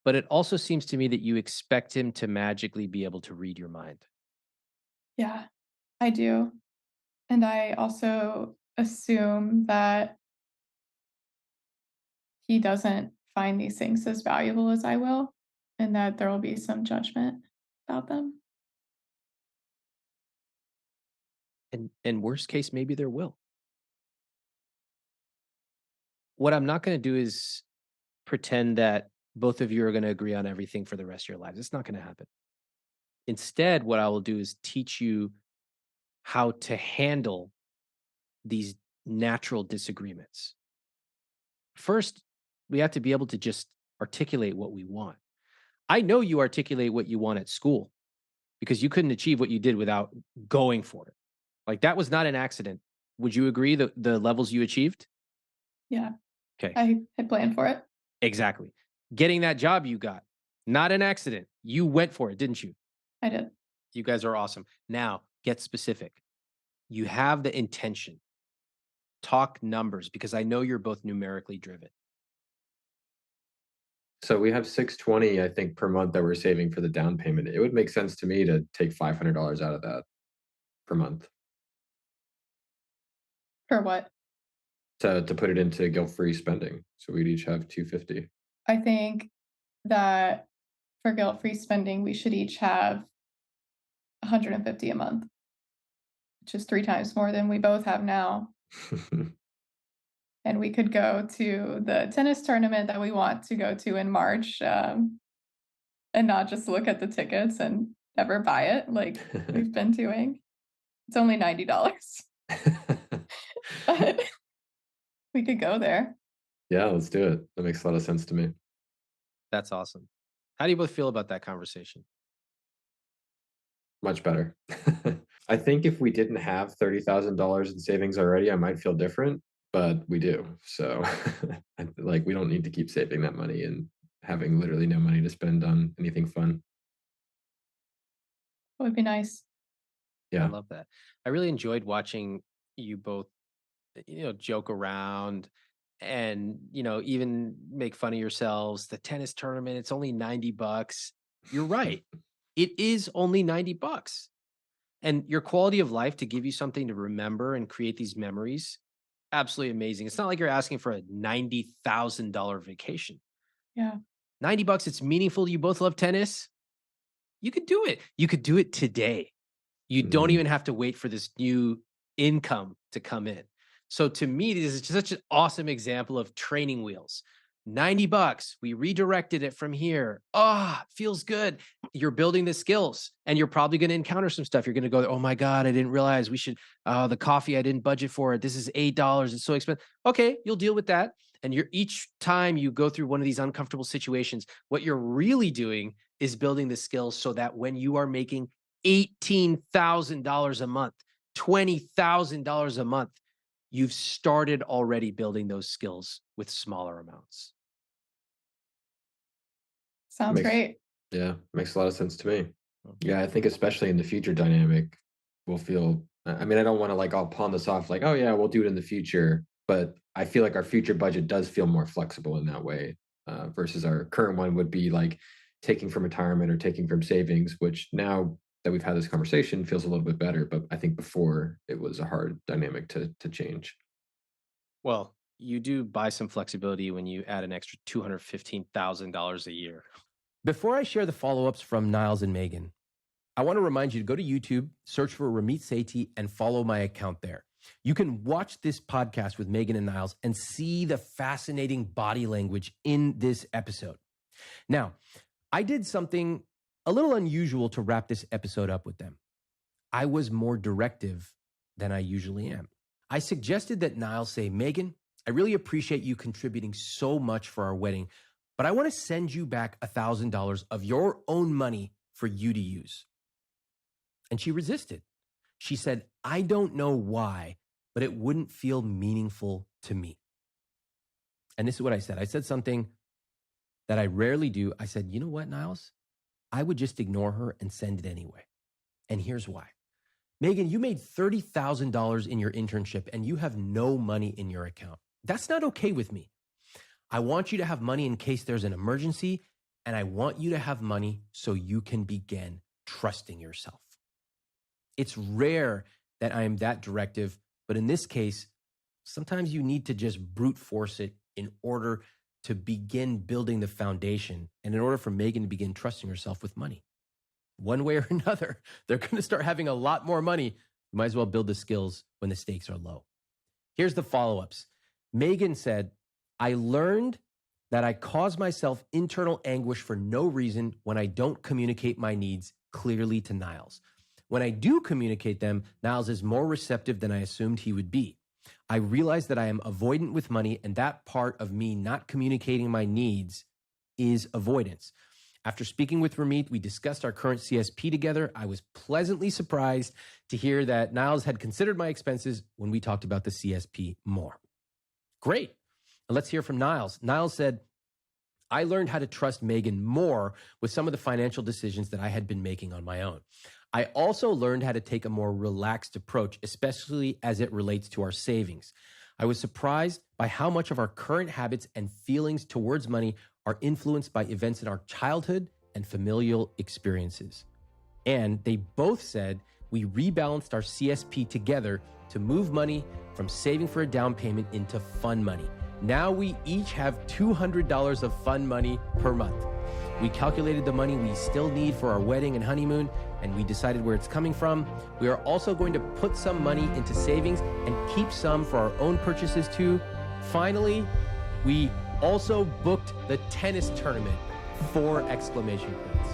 but it also seems to me that you expect him to magically be able to read your mind. Yeah, I do. And I also assume that he doesn't find these things as valuable as I will, and that there will be some judgment about them. And worst case, maybe there will. What I'm not going to do is pretend that both of you are going to agree on everything for the rest of your lives. It's not going to happen. Instead, what I will do is teach you how to handle these natural disagreements. First, we have to be able to just articulate what we want. I know you articulate what you want at school because you couldn't achieve what you did without going for it. Like that was not an accident. Would you agree that the levels you achieved? Yeah, Okay, I had planned for it. exactly. Getting that job you got, not an accident. You went for it, didn't you? I did. You guys are awesome. Now, get specific. You have the intention. Talk numbers because I know you're both numerically driven. So we have 620, I think, per month that we're saving for the down payment. It would make sense to me to take $500 out of that per month For what? to put it into guilt-free spending. So we'd each have 250. I think that for guilt-free spending, we should each have 150 a month, which is 3 times more than we both have now. And we could go to the tennis tournament that we want to go to in March, and not just look at the tickets and never buy it like we've been doing. It's only $90, but we could go there. Yeah, let's do it. That makes a lot of sense to me. That's awesome. How do you both feel about that conversation? Much better. I think if we didn't have $30,000 in savings already, I might feel different, but we do. So, like, we don't need to keep saving that money and having literally no money to spend on anything fun. It would be nice. I Yeah. love that. I really enjoyed watching you both, joke around and, even make fun of yourselves. The tennis tournament, it's only $90. You're right. It is only $90. And your quality of life to give you something to remember and create these memories, absolutely amazing. It's not like you're asking for a $90,000 vacation. Yeah. $90, it's meaningful. You both love tennis. You could do it. You could do it today. You don't Mhm. even have to wait for this new income to come in. So to me, this is just such an awesome example of training wheels. $90, we redirected it from here. Ah, feels good. You're building the skills and you're probably going to encounter some stuff. You're going to go, oh my God, I didn't realize we should, the coffee, I didn't budget for it. This is $8. It's so expensive. Okay, you'll deal with that. And you're each time you go through one of these uncomfortable situations, what you're really doing is building the skills so that when you are making $18,000 a month, $20,000 a month, you've started already building those skills with smaller amounts. Sounds Makes great. Yeah, makes a lot of sense to me. Mm. Yeah, I think especially in the future dynamic, we'll feel I mean, I don't wanna, like, I'll pawn this off like, "Oh, yeah, we'll do it in the future," but I feel like our future budget does feel more flexible in that way, versus our current one would be like taking from retirement or taking from savings, which now that we've had this conversation feels a little bit better. But I think before it was a hard dynamic to change. Well, you do buy some flexibility when you add an extra $215,000 a year. Before I share the follow-ups from Nyles and Megan, I want to remind you to go to YouTube, search for Ramit Sethi, and follow my account there. You can watch this podcast with Megan and Nyles and see the fascinating body language in this episode. Now, I did something a little unusual to wrap this episode up with them. I was more directive than I usually am. I suggested that Nyles say, Megan, I really appreciate you contributing so much for our wedding, but I want to send you back $1,000 of your own money for you to use. And she resisted. She said, I don't know why, but it wouldn't feel meaningful to me. And this is what I said. I said something that I rarely do. I said, you know what, Nyles? I would just ignore her and send it anyway. And here's why. Megan, you made $30,000 in your internship and you have no money in your account. That's not okay with me. I want you to have money in case there's an emergency, and I want you to have money so you can begin trusting yourself. It's rare that I am that directive, but in this case, sometimes you need to just brute force it in order to begin building the foundation and in order for Megan to begin trusting herself with money. One way or another, they're going to start having a lot more money. You might as well build the skills when the stakes are low. Here's the follow-ups. Megan said, I learned that I cause myself internal anguish for no reason when I don't communicate my needs clearly to Nyles. When I do communicate them, Nyles is more receptive than I assumed he would be. I realize that I am avoidant with money, and that part of me not communicating my needs is avoidance. After speaking with Ramit, we discussed our current CSP together. I was pleasantly surprised to hear that Nyles had considered my expenses when we talked about the CSP more. Great. And let's hear from Nyles. Nyles said, I learned how to trust Megan more with some of the financial decisions that I had been making on my own. I also learned how to take a more relaxed approach, especially as it relates to our savings. I was surprised by how much of our current habits and feelings towards money are influenced by events in our childhood and familial experiences. And they both said we rebalanced our CSP together to move money from saving for a down payment into fun money. Now we each have $200 of fun money per month. We calculated the money we still need for our wedding and honeymoon, and we decided where it's coming from. We are also going to put some money into savings and keep some for our own purchases too. Finally, we also booked the tennis tournament, 4 exclamation points.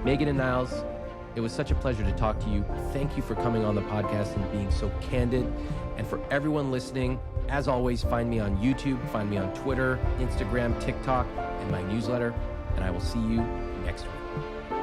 Megan and Nyles, it was such a pleasure to talk to you. Thank you for coming on the podcast and being so candid. And for everyone listening, as always, find me on YouTube, find me on Twitter, Instagram, TikTok, and my newsletter. And I will see you next week.